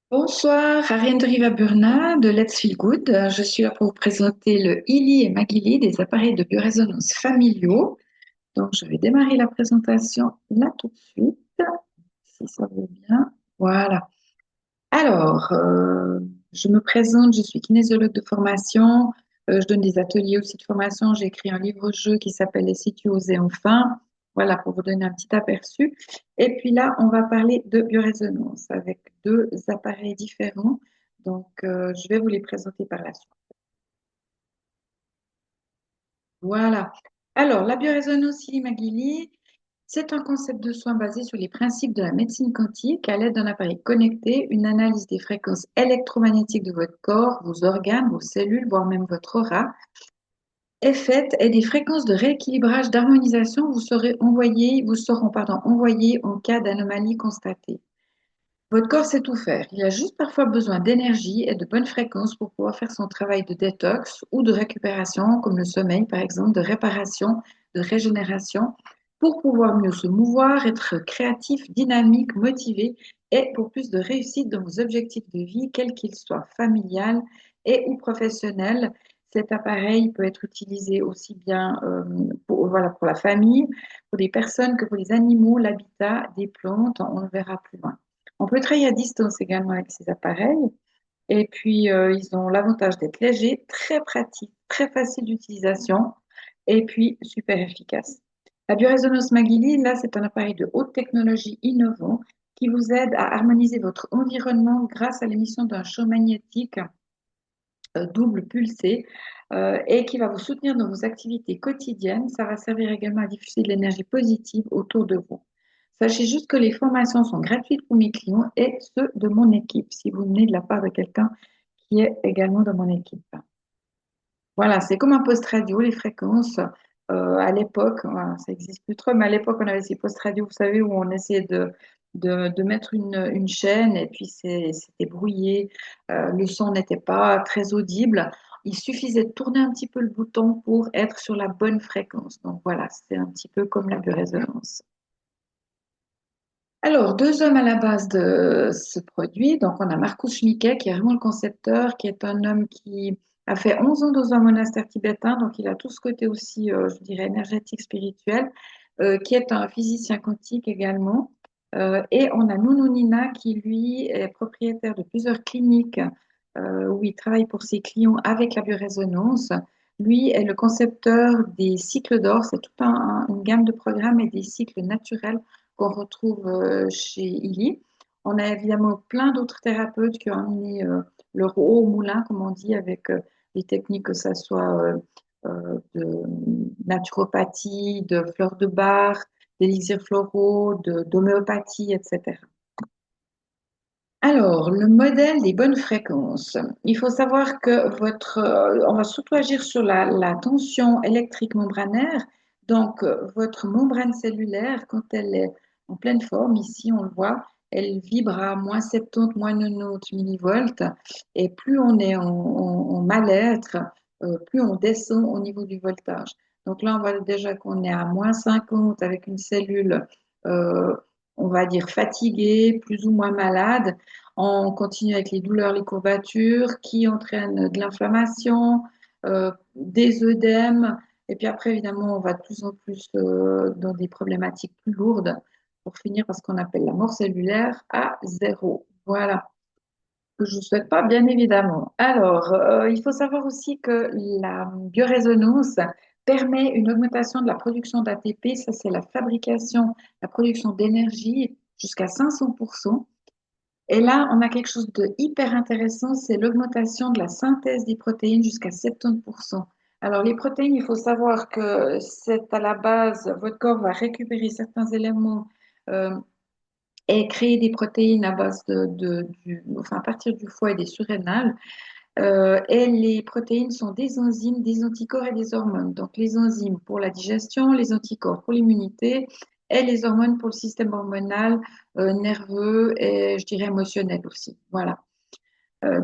Bonsoir, Ariane de Rivaburna de Let's Feel Good. Je suis là pour vous présenter le ILI et Magili des appareils de biorésonance familiaux. Donc, je vais démarrer la présentation là tout de suite, si ça veut bien. Voilà. Alors, je me présente, je suis kinésiologue de formation. Je donne des ateliers aussi de formation. J'ai écrit un livre-jeu qui s'appelle Les si tu osais enfin. Voilà, pour vous donner un petit aperçu. Et puis là, on va parler de biorésonance avec deux appareils différents. Donc, je vais vous les présenter par la suite. Voilà. Alors, la biorésonance Illimagili, c'est un concept de soins basé sur les principes de la médecine quantique à l'aide d'un appareil connecté, une analyse des fréquences électromagnétiques de votre corps, vos organes, vos cellules, voire même votre aura est faite et des fréquences de rééquilibrage, d'harmonisation vous seront envoyées en cas d'anomalie constatée. Votre corps sait tout faire. Il a juste parfois besoin d'énergie et de bonnes fréquences pour pouvoir faire son travail de détox ou de récupération, comme le sommeil par exemple, de réparation, de régénération, pour pouvoir mieux se mouvoir, être créatif, dynamique, motivé et pour plus de réussite dans vos objectifs de vie, quels qu'ils soient familial et ou professionnels. Cet appareil peut être utilisé aussi bien voilà, pour la famille, pour des personnes que pour les animaux, l'habitat, des plantes. On le verra plus loin. On peut travailler à distance également avec ces appareils. Et puis, ils ont l'avantage d'être légers, très pratiques, très faciles d'utilisation et puis super efficaces. La biorésonance Magili, là, c'est un appareil de haute technologie innovant qui vous aide à harmoniser votre environnement grâce à l'émission d'un champ magnétique double pulsé et qui va vous soutenir dans vos activités quotidiennes. Ça va servir également à diffuser de l'énergie positive autour de vous. Sachez juste que les formations sont gratuites pour mes clients et ceux de mon équipe, si vous venez de la part de quelqu'un qui est également dans mon équipe. Voilà, c'est comme un post radio, les fréquences. À l'époque, voilà, ça n'existe plus trop, mais à l'époque, on avait ces post radio, vous savez, où on essayait de mettre une chaîne et puis c'était brouillé. Le son n'était pas très audible. Il suffisait de tourner un petit peu le bouton pour être sur la bonne fréquence. Donc voilà, c'est un petit peu comme la biorésonance. Alors, deux hommes à la base de ce produit. Donc, on a Marcus Schmiquet, qui est vraiment le concepteur, qui est un homme qui a fait 11 ans dans un monastère tibétain. Donc, il a tout ce côté aussi, je dirais, énergétique, spirituel, qui est un physicien quantique également. Et on a Nounou Nina, qui, lui, est propriétaire de plusieurs cliniques où il travaille pour ses clients avec la biorésonance. Lui est le concepteur des cycles d'or. C'est toute une gamme de programmes et des cycles naturels qu'on retrouve chez Illy. On a évidemment plein d'autres thérapeutes qui ont amené leur eau au moulin, comme on dit, avec des techniques que ce soit de naturopathie, de fleurs de bar, d'élixirs floraux, d'homéopathie, etc. Alors, le modèle des bonnes fréquences. Il faut savoir que on va surtout agir sur la tension électrique membranaire. Donc, votre membrane cellulaire, quand elle est en pleine forme, ici on le voit, elle vibre à moins 70, moins 90 millivolts. Et plus on est en mal-être, plus on descend au niveau du voltage. Donc là, on voit déjà qu'on est à moins 50 avec une cellule, euh, on va dire fatiguée, plus ou moins malade. On continue avec les douleurs, les courbatures qui entraînent de l'inflammation, des œdèmes. Et puis après, évidemment, on va de plus en plus dans des problématiques plus lourdes pour finir par ce qu'on appelle la mort cellulaire à zéro. Voilà, que je ne souhaite pas, bien évidemment. Alors, il faut savoir aussi que la biorésonance permet une augmentation de la production d'ATP. Ça, c'est la fabrication, la production d'énergie jusqu'à 500%. Et là, on a quelque chose de hyper intéressant, c'est l'augmentation de la synthèse des protéines jusqu'à 70%. Alors, les protéines, il faut savoir que c'est à la base, votre corps va récupérer certains éléments euh, et créer des protéines à base enfin, à partir du foie et des surrénales. Et les protéines sont des enzymes, des anticorps et des hormones. Donc, les enzymes pour la digestion, les anticorps pour l'immunité et les hormones pour le système hormonal, nerveux et, je dirais, émotionnel aussi. Voilà.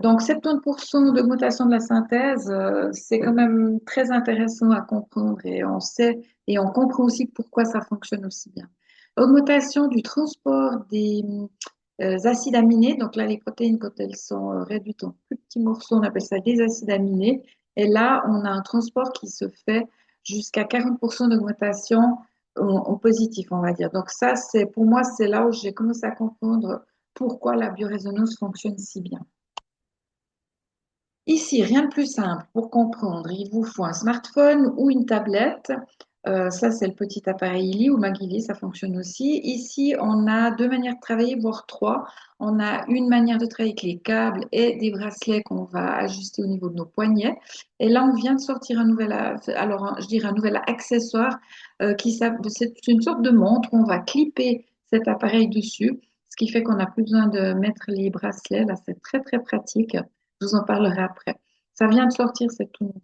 Donc, 70% d'augmentation de la synthèse, c'est quand même très intéressant à comprendre et on sait et on comprend aussi pourquoi ça fonctionne aussi bien. Augmentation du transport acides aminés. Donc là, les protéines, quand elles sont réduites en plus petits morceaux, on appelle ça des acides aminés. Et là, on a un transport qui se fait jusqu'à 40% d'augmentation en positif, on va dire. Donc ça, c'est pour moi, c'est là où j'ai commencé à comprendre pourquoi la biorésonance fonctionne si bien. Ici, rien de plus simple pour comprendre. Il vous faut un smartphone ou une tablette. Ça, c'est le petit appareil Ili ou Magili, ça fonctionne aussi. Ici, on a deux manières de travailler, voire trois. On a une manière de travailler avec les câbles et des bracelets qu'on va ajuster au niveau de nos poignets. Et là, on vient de sortir un nouvel, je dirais un nouvel accessoire c'est une sorte de montre où on va clipper cet appareil dessus, ce qui fait qu'on n'a plus besoin de mettre les bracelets. Là, c'est très, très pratique. Je vous en parlerai après. Ça vient de sortir, c'est tout nouveau.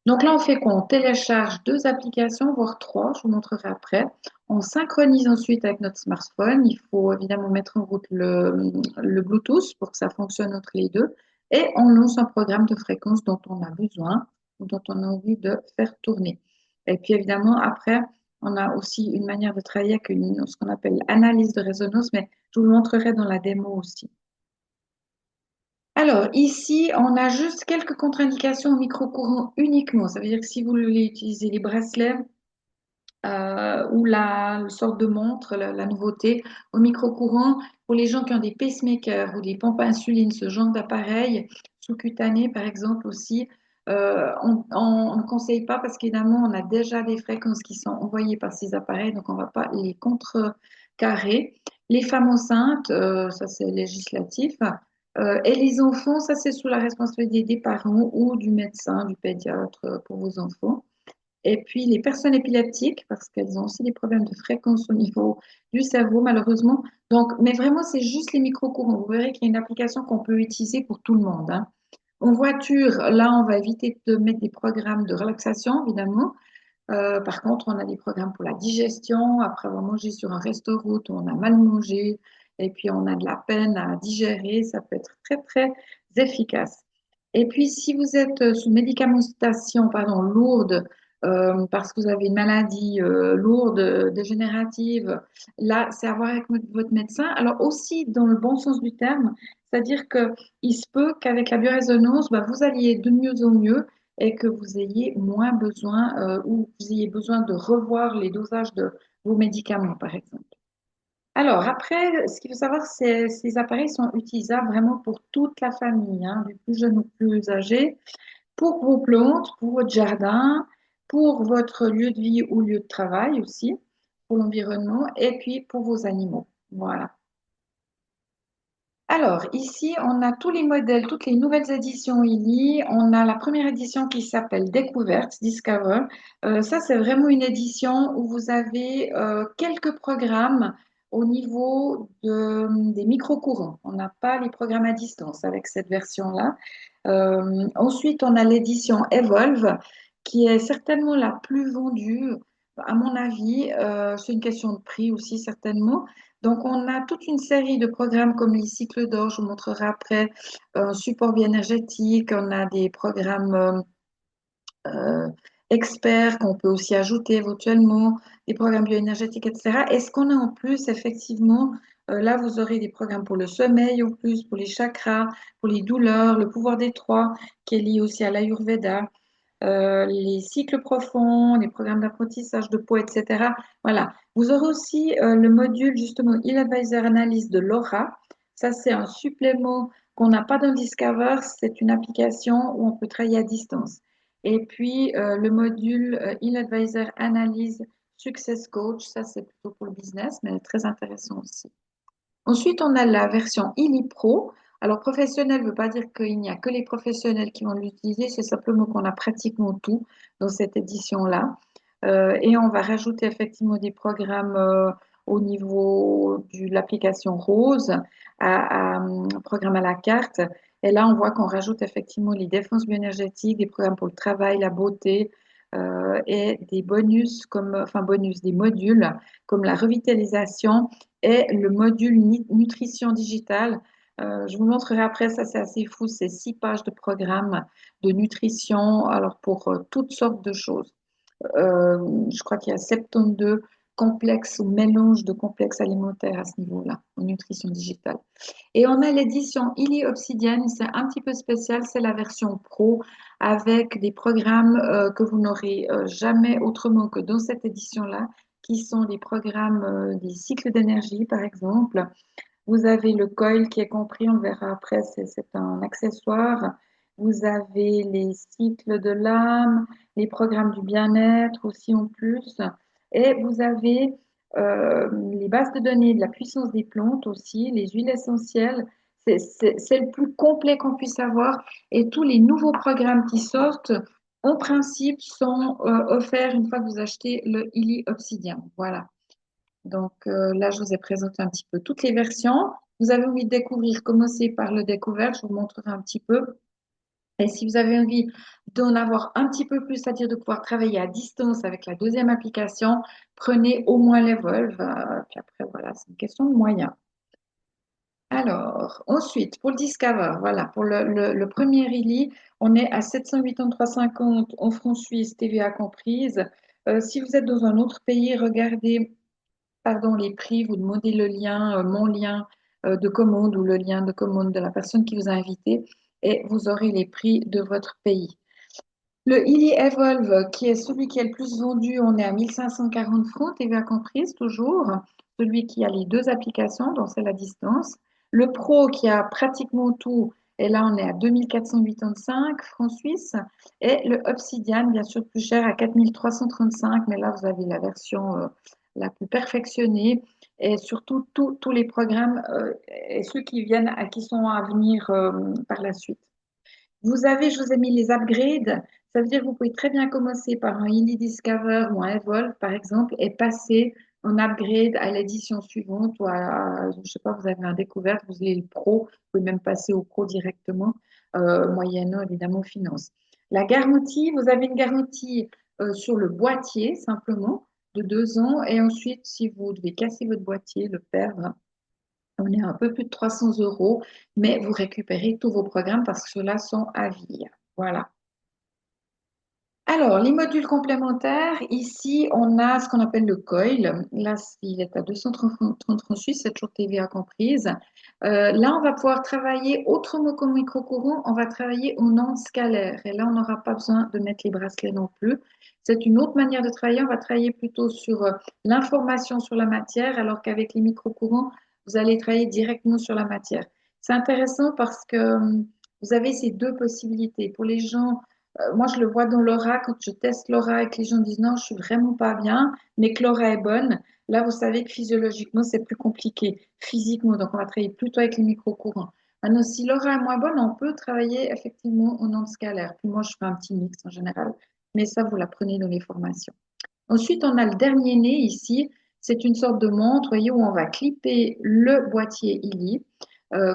Donc là, on fait quoi? On télécharge deux applications, voire trois, je vous montrerai après. On synchronise ensuite avec notre smartphone. Il faut évidemment mettre en route le Bluetooth pour que ça fonctionne entre les deux. Et on lance un programme de fréquence dont on a besoin ou dont on a envie de faire tourner. Et puis évidemment, après, on a aussi une manière de travailler avec ce qu'on appelle analyse de résonance, mais je vous le montrerai dans la démo aussi. Alors, ici, on a juste quelques contre-indications au micro-courant uniquement. Ça veut dire que si vous voulez utiliser les bracelets ou la sorte de montre, la nouveauté, au micro-courant, pour les gens qui ont des pacemakers ou des pompes à insuline, ce genre d'appareil, sous-cutané par exemple aussi, on ne conseille pas parce qu'évidemment, on a déjà des fréquences qui sont envoyées par ces appareils, donc on ne va pas les contrecarrer. Les femmes enceintes, ça c'est législatif. Et les enfants, ça c'est sous la responsabilité des parents ou du médecin, du pédiatre pour vos enfants. Et puis les personnes épileptiques, parce qu'elles ont aussi des problèmes de fréquence au niveau du cerveau, malheureusement. Donc, mais vraiment, c'est juste les micro-courants. Vous verrez qu'il y a une application qu'on peut utiliser pour tout le monde, hein. En voiture, là, on va éviter de mettre des programmes de relaxation, évidemment. Par contre, on a des programmes pour la digestion, après avoir mangé sur un resto-route où on a mal mangé, et puis on a de la peine à digérer, ça peut être très, très efficace. Et puis, si vous êtes sous médicamentation, pardon, lourde, parce que vous avez une maladie lourde, dégénérative, là, c'est à voir avec votre médecin. Alors aussi, dans le bon sens du terme, c'est-à-dire qu'il se peut qu'avec la biorésonance, bah, vous alliez de mieux en mieux et que vous ayez moins besoin ou vous ayez besoin de revoir les dosages de vos médicaments, par exemple. Alors, après, ce qu'il faut savoir, c'est que ces appareils sont utilisables vraiment pour toute la famille, hein, du plus jeune au plus âgé, pour vos plantes, pour votre jardin, pour votre lieu de vie ou lieu de travail aussi, pour l'environnement, et puis pour vos animaux. Voilà. Alors, ici, on a tous les modèles, toutes les nouvelles éditions ILI. On a la première édition qui s'appelle Découverte, Discover. Ça, c'est vraiment une édition où vous avez quelques programmes au niveau des micro-courants. On n'a pas les programmes à distance avec cette version-là. Ensuite, on a l'édition Evolve, qui est certainement la plus vendue, à mon avis. C'est une question de prix aussi, certainement. Donc, on a toute une série de programmes comme les cycles d'or, je vous montrerai après, un support bioénergétique, on a des programmes euh, experts qu'on peut aussi ajouter éventuellement, des programmes bioénergétiques, etc. Et ce qu'on a en plus, effectivement, là, vous aurez des programmes pour le sommeil en plus, pour les chakras, pour les douleurs, le pouvoir des trois, qui est lié aussi à l'Ayurveda, les cycles profonds, les programmes d'apprentissage de peau, etc. Voilà. Vous aurez aussi le module justement e-Advisor Analyse de Laura. Ça, c'est un supplément qu'on n'a pas dans Discover. C'est une application où on peut travailler à distance. Et puis le module e-Advisor Analyse Success Coach. Ça, c'est plutôt pour le business, mais très intéressant aussi. Ensuite, on a la version ILI Pro. Alors, professionnel ne veut pas dire qu'il n'y a que les professionnels qui vont l'utiliser, c'est simplement qu'on a pratiquement tout dans cette édition-là. Et on va rajouter effectivement des programmes au niveau de l'application Rose, un programme à la carte. Et là, on voit qu'on rajoute effectivement les défenses bioénergétiques, des programmes pour le travail, la beauté, et des bonus enfin bonus, des modules comme la revitalisation et le module nutrition digitale. Je vous montrerai après, ça c'est assez fou, c'est 6 pages de programme de nutrition, alors pour toutes sortes de choses. Je crois qu'il y a 72 complexe ou mélange de complexes alimentaires à ce niveau-là, en nutrition digitale. Et on a l'édition Illy Obsidian, c'est un petit peu spécial, c'est la version pro avec des programmes que vous n'aurez jamais autrement que dans cette édition-là, qui sont les programmes des cycles d'énergie, par exemple. Vous avez le coil qui est compris, on le verra après, c'est un accessoire. Vous avez les cycles de l'âme, les programmes du bien-être aussi en plus. Et vous avez les bases de données de la puissance des plantes aussi, les huiles essentielles. C'est le plus complet qu'on puisse avoir. Et tous les nouveaux programmes qui sortent, en principe, sont offerts une fois que vous achetez le Illy Obsidian. Voilà. Donc là, je vous ai présenté un petit peu toutes les versions. Vous avez envie de découvrir, commencez par le découvert, je vous montrerai un petit peu. Et si vous avez envie d'en avoir un petit peu plus, c'est-à-dire de pouvoir travailler à distance avec la deuxième application, prenez au moins l'Evolve. Puis après, voilà, c'est une question de moyens. Alors, ensuite, pour le Discover, voilà, pour le premier Illy, on est à 783,50 en francs suisses, TVA comprise. Si vous êtes dans un autre pays, regardez pardon, les prix, vous demandez le lien, mon lien de commande ou le lien de commande de la personne qui vous a invité et vous aurez les prix de votre pays. Le Illy Evolve, qui est celui qui est le plus vendu, on est à 1540 francs, TVA comprise toujours. Celui qui a les deux applications, donc c'est la distance. Le Pro, qui a pratiquement tout, et là on est à 2485 francs suisses. Et le Obsidian, bien sûr plus cher, à 4335, mais là vous avez la version la plus perfectionnée. Et surtout tous les programmes et ceux qui viennent, qui sont à venir par la suite. Vous avez, je vous ai mis les upgrades. Ça veut dire que vous pouvez très bien commencer par un Indie Discover ou un Evolve, par exemple, et passer en upgrade à l'édition suivante ou je ne sais pas, vous avez un découverte, vous avez le Pro, vous pouvez même passer au Pro directement, moyennant évidemment finance. La garantie, vous avez une garantie sur le boîtier simplement de 2 ans et ensuite, si vous devez casser votre boîtier, le perdre, on est à un peu plus de 300 euros, mais vous récupérez tous vos programmes parce que ceux-là sont à vie. Voilà. Alors, les modules complémentaires, ici, on a ce qu'on appelle le COIL. Là, il est à 230 francs suisses, c'est toujours TVA comprise. Là, on va pouvoir travailler autrement qu'au micro-courant, on va travailler en ondes scalaires. Et là, on n'aura pas besoin de mettre les bracelets non plus. C'est une autre manière de travailler. On va travailler plutôt sur l'information sur la matière, alors qu'avec les micro-courants, vous allez travailler directement sur la matière. C'est intéressant parce que vous avez ces deux possibilités. Pour les gens moi, je le vois dans l'aura, quand je teste l'aura et que les gens disent non, je suis vraiment pas bien, mais que l'aura est bonne. Là, vous savez que physiologiquement, c'est plus compliqué, physiquement. Donc, on va travailler plutôt avec les micro-courants. Maintenant, si l'aura est moins bonne, on peut travailler effectivement en ondes scalaires. Puis moi, je fais un petit mix en général. Mais ça, vous l'apprenez dans les formations. Ensuite, on a le dernier né ici. C'est une sorte de montre, voyez, où on va clipper le boîtier ILI.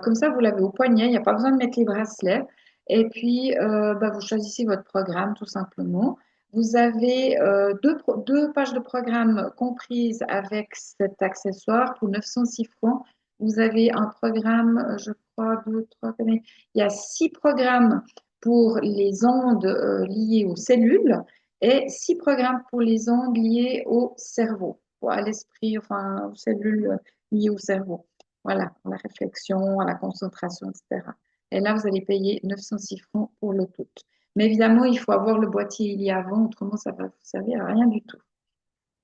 Comme ça, vous l'avez au poignet, il n'y a pas besoin de mettre les bracelets. Et puis, bah, vous choisissez votre programme tout simplement. Vous avez deux pages de programme comprises avec cet accessoire pour 906 francs. Vous avez un programme, je crois, deux, trois, quatre, il y a 6 programmes pour les ondes liées aux cellules et 6 programmes pour les ondes liées au cerveau, à l'esprit, enfin aux cellules liées au cerveau. Voilà, à la réflexion, à la concentration, etc. Et là, vous allez payer 906 francs pour le tout. Mais évidemment, il faut avoir le boîtier il y a avant, autrement, ça va vous servir à rien du tout.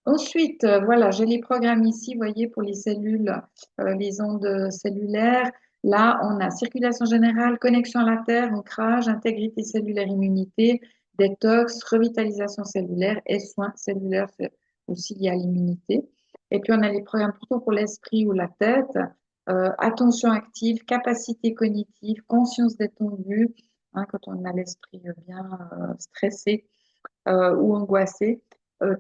Ensuite, voilà, j'ai les programmes ici, vous voyez, pour les cellules, les ondes cellulaires. Là, on a circulation générale, connexion à la Terre, ancrage, intégrité cellulaire, immunité, détox, revitalisation cellulaire et soins cellulaires, c'est aussi lié à l'immunité. Et puis, on a les programmes plutôt pour l'esprit ou la tête, attention active, capacité cognitive, conscience détendue, hein, quand on a l'esprit bien stressé ou angoissé.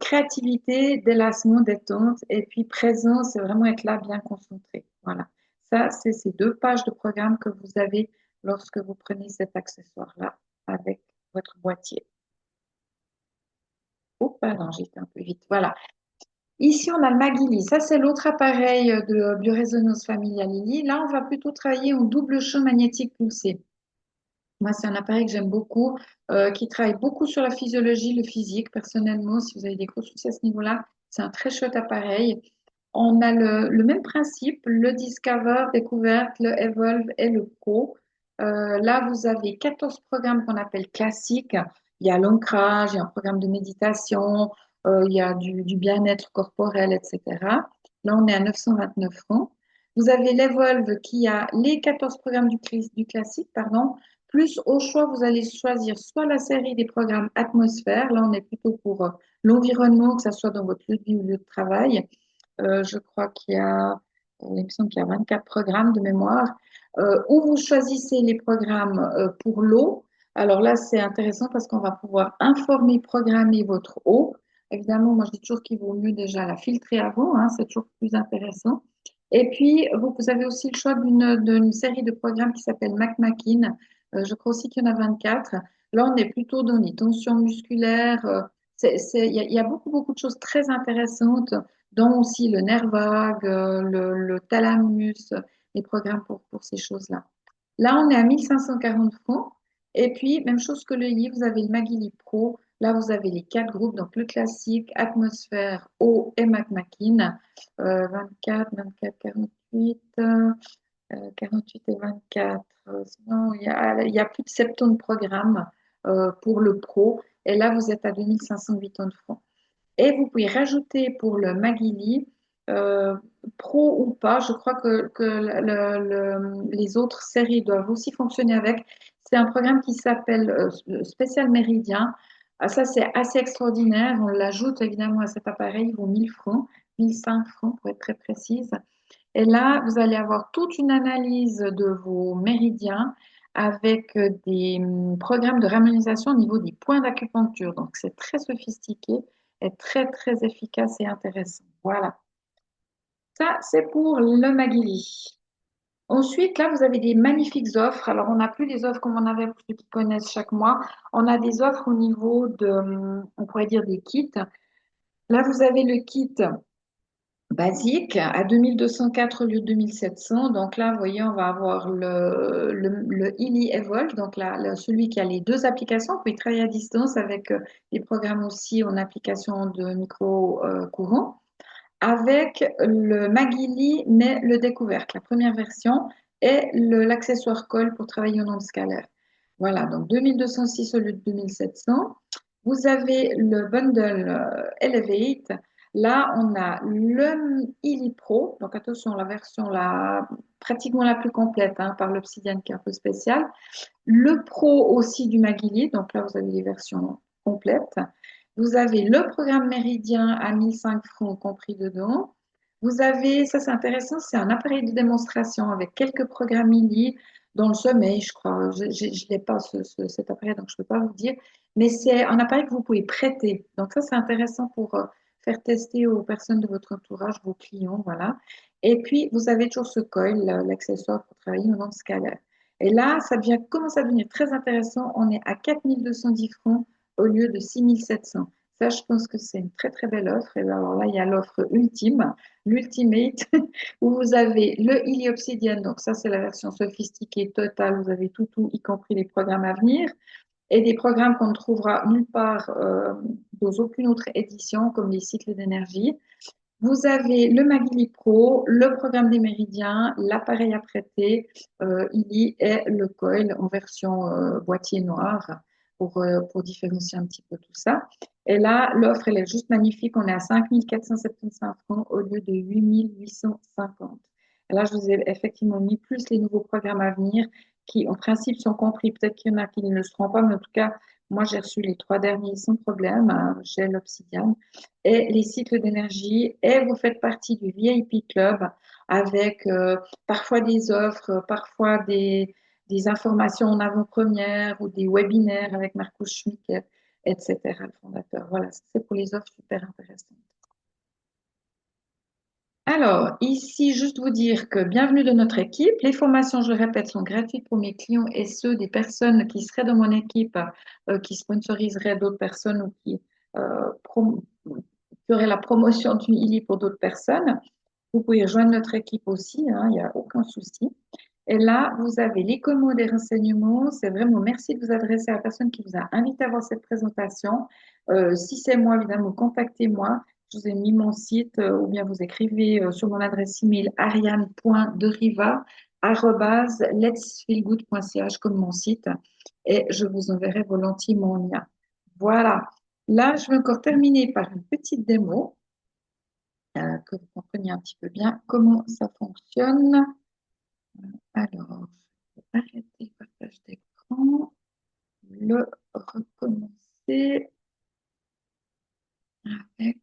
Créativité, délassement, détente, et puis présence, c'est vraiment être là bien concentré. Voilà. Ça, c'est ces 2 pages de programme que vous avez lorsque vous prenez cet accessoire-là avec votre boîtier. Oh, pardon, j'ai été un peu vite. Voilà. Ici, on a le Magili. Ça, c'est l'autre appareil de biorésonance familiale Lily. Là, on va plutôt travailler en double champ magnétique pulsé. Moi, c'est un appareil que j'aime beaucoup, qui travaille beaucoup sur la physiologie, le physique. Personnellement, si vous avez des gros soucis à ce niveau-là, C'est un très chouette appareil. On a le même principe, le Discover, Découverte, le Evolve et le Pro. Là, vous avez 14 programmes qu'on appelle classiques. Il y a l'ancrage, il y a un programme de méditation, il y a du bien-être corporel, etc. Là, on est à 929 francs. Vous avez l'Evolve qui a les 14 programmes du classique, pardon, plus au choix, vous allez choisir soit la série des programmes Atmosphère, là, on est plutôt pour l'environnement, que ce soit dans votre lieu de vie ou lieu de travail. Je crois il me semble qu'il y a 24 programmes de mémoire, où vous choisissez les programmes pour l'eau. Alors là, c'est intéressant parce qu'on va pouvoir informer, programmer votre eau. Évidemment, moi, je dis toujours qu'il vaut mieux déjà la filtrer avant, hein, c'est toujours plus intéressant. Et puis, vous avez aussi le choix d'une série de programmes qui s'appelle McMakin. Je crois aussi qu'il y en a 24. Là, on est plutôt dans les tensions musculaires. Il y a beaucoup, beaucoup de choses très intéressantes, dont aussi le nerf vague, le thalamus, les programmes pour ces choses-là. Là, on est à 1540 francs. Et puis, même chose que le livre, vous avez le Magili Pro. Là, vous avez les quatre groupes, donc le classique, atmosphère, eau et McMakin. 24, 24, 48, 48 et 24. Sinon, il y a plus de 70 programmes pour le pro. Et là, vous êtes à 2580 francs. Et vous pouvez rajouter pour le Magili, euh, pro ou pas, je crois que les autres séries doivent aussi fonctionner avec. C'est un programme qui s'appelle Spécial Méridien. Ah, ça, c'est assez extraordinaire. On l'ajoute évidemment à cet appareil, il vaut 1000 francs, 1005 francs pour être très précise. Et là, vous allez avoir toute une analyse de vos méridiens avec des programmes de harmonisation au niveau des points d'acupuncture. Donc, c'est très sophistiqué et très, très efficace et intéressant. Voilà. Ça, c'est pour le Magili. Ensuite, là, vous avez des magnifiques offres. Alors, on n'a plus des offres comme on avait pour ceux qui connaissent chaque mois. On a des offres au niveau de, on pourrait dire, des kits. Là, vous avez le kit basique à 2204 au lieu de 2700. Donc là, vous voyez, on va avoir le Illy Evolve, donc là, celui qui a les deux applications. Vous pouvez travailler à distance avec des programmes aussi en application de micro-courant. Avec le Magili, mais le découverte, la première version, et l'accessoire colle pour travailler en ondes scalaire. Voilà, donc 2206 au lieu de 2700. Vous avez le bundle Elevate. Là, on a le Illy Pro, donc attention, la version pratiquement la plus complète hein, par l'Obsidian qui est un peu spéciale. Le Pro aussi du Magili, donc là, vous avez les versions complètes. Vous avez le programme Méridien à 1005 francs compris dedans. Vous avez, ça c'est intéressant, c'est un appareil de démonstration avec quelques programmes mini dans le sommeil, je crois. Je n'ai pas cet appareil, donc je ne peux pas vous dire. Mais c'est un appareil que vous pouvez prêter. Donc ça, c'est intéressant pour faire tester aux personnes de votre entourage, vos clients, voilà. Et puis, vous avez toujours ce coil, l'accessoire pour travailler au scalaire. Et là, commence à devenir très intéressant. On est à 4210 francs au lieu de 6700. Ça, je pense que c'est une très, très belle offre. Et alors là, il y a l'offre ultime, l'ultimate, où vous avez le Illy Obsidian. Donc ça, c'est la version sophistiquée totale. Vous avez tout, tout, y compris les programmes à venir. Et des programmes qu'on ne trouvera nulle part dans aucune autre édition, comme les cycles d'énergie. Vous avez le Magili Pro, le programme des méridiens, l'appareil à prêter, Illy et le coil en version boîtier noir pour différencier un petit peu tout ça. Et là, l'offre, elle est juste magnifique. On est à 5475 francs au lieu de 8850. Et là, je vous ai effectivement mis plus les nouveaux programmes à venir qui, en principe, sont compris. Peut-être qu'il y en a qui ne le seront pas, mais en tout cas, moi, j'ai reçu les trois derniers sans problème. Hein, j'ai l'Obsidian et les cycles d'énergie et vous faites partie du VIP Club avec parfois des offres, parfois des informations en avant-première ou des webinaires avec Marcus Schmick, etc., le fondateur. Voilà, c'est pour les offres super intéressantes. Alors, ici, juste vous dire que bienvenue dans notre équipe. Les formations, je le répète, sont gratuites pour mes clients et ceux des personnes qui seraient dans mon équipe, qui sponsoriseraient d'autres personnes ou euh, prom- qui auraient la promotion du ILI pour d'autres personnes. Vous pouvez rejoindre notre équipe aussi, hein, il n'y a aucun souci. Et là, vous avez les commos des renseignements. C'est vraiment merci de vous adresser à la personne qui vous a invité à voir cette présentation. Si c'est moi, évidemment, contactez-moi. Je vous ai mis mon site ou bien vous écrivez sur mon adresse email ariane.deriva@letsfeelgood.ch comme mon site et je vous enverrai volontiers mon lien. Voilà. Là, je vais encore terminer par une petite démo que vous compreniez un petit peu bien comment ça fonctionne. Alors, je vais arrêter le partage d'écran, le recommencer avec...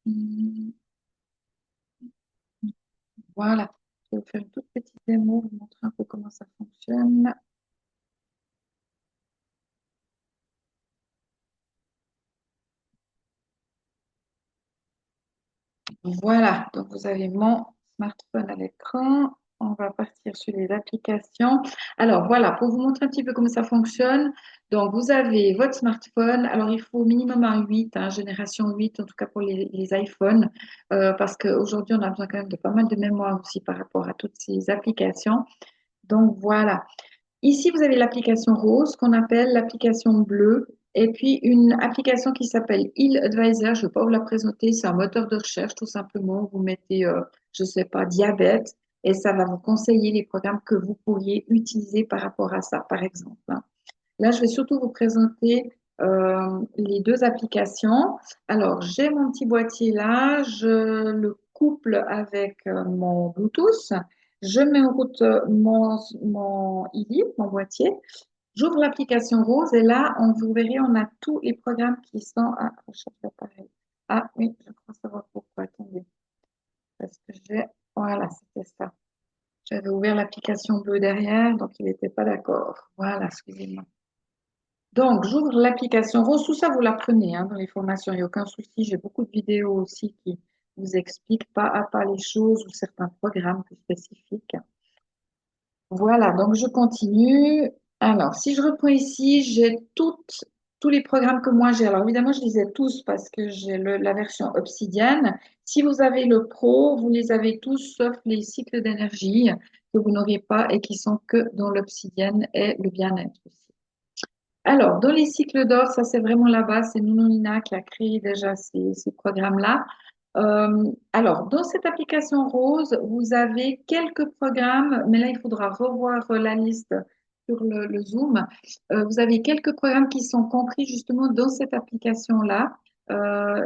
hum, voilà, je vais vous faire une toute petite démo, vous montrer un peu comment ça fonctionne. Voilà, donc vous avez mon smartphone à l'écran. On va partir sur les applications. Alors voilà, pour vous montrer un petit peu comment ça fonctionne. Donc vous avez votre smartphone. Alors il faut au minimum un 8, hein, génération 8, en tout cas pour les iPhones, parce qu'aujourd'hui on a besoin quand même de pas mal de mémoire aussi par rapport à toutes ces applications. Donc voilà. Ici, vous avez l'application rose qu'on appelle l'application bleue et puis une application qui s'appelle Heal Advisor. Je ne vais pas vous la présenter, c'est un moteur de recherche tout simplement. Vous mettez, je ne sais pas, diabète et ça va vous conseiller les programmes que vous pourriez utiliser par rapport à ça, par exemple, hein. Là, je vais surtout vous présenter les deux applications. Alors, j'ai mon petit boîtier là, je le couple avec mon Bluetooth. Je mets en route mon e-lib, mon boîtier. J'ouvre l'application rose et là, vous verrez, on a tous les programmes qui sont... Ah, recharge d'appareil. Ah oui, je crois savoir pourquoi. Attendez, parce que j'ai... Voilà, c'était ça. J'avais ouvert l'application bleue derrière, donc il n'était pas d'accord. Voilà, excusez-moi. Donc, j'ouvre l'application Rose. Tout ça, vous l'apprenez hein, dans les formations. Il n'y a aucun souci. J'ai beaucoup de vidéos aussi qui vous expliquent pas à pas les choses ou certains programmes plus spécifiques. Voilà, donc je continue. Alors, si je reprends ici, j'ai tous les programmes que moi j'ai. Alors, évidemment, je les ai tous parce que j'ai la version Obsidian. Si vous avez le Pro, vous les avez tous sauf les cycles d'énergie que vous n'auriez pas et qui sont que dans l'Obsidian et le bien-être aussi. Alors, dans les cycles d'or, ça c'est vraiment la base, c'est Nounou Nina qui a créé déjà ces programmes-là. Alors, dans cette application rose, vous avez quelques programmes, mais là, il faudra revoir la liste sur le Zoom. Vous avez quelques programmes qui sont compris justement dans cette application-là.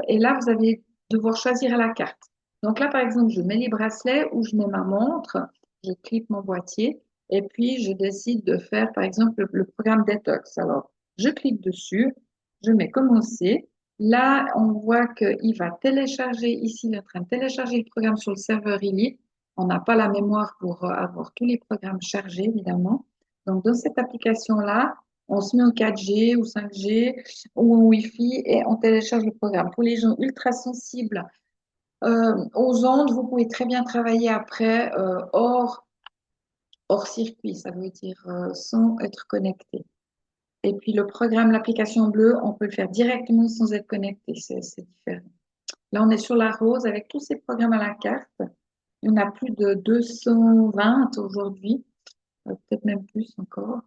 Et là, vous allez devoir choisir à la carte. Donc là, par exemple, je mets les bracelets ou je mets ma montre, je clique mon boîtier et puis je décide de faire, par exemple, le programme Detox. Alors, je clique dessus, je mets commencer. Là, on voit qu'il va télécharger, ici, il est en train de télécharger le programme sur le serveur Elite. On n'a pas la mémoire pour avoir tous les programmes chargés, évidemment. Donc, dans cette application-là, on se met en 4G ou 5G ou en Wi-Fi et on télécharge le programme. Pour les gens ultra sensibles aux ondes, vous pouvez très bien travailler après hors circuit, ça veut dire sans être connecté. Et puis le programme, l'application bleue, on peut le faire directement sans être connecté, c'est différent. Là, on est sur la rose avec tous ces programmes à la carte. Il y en a plus de 220 aujourd'hui, peut-être même plus encore.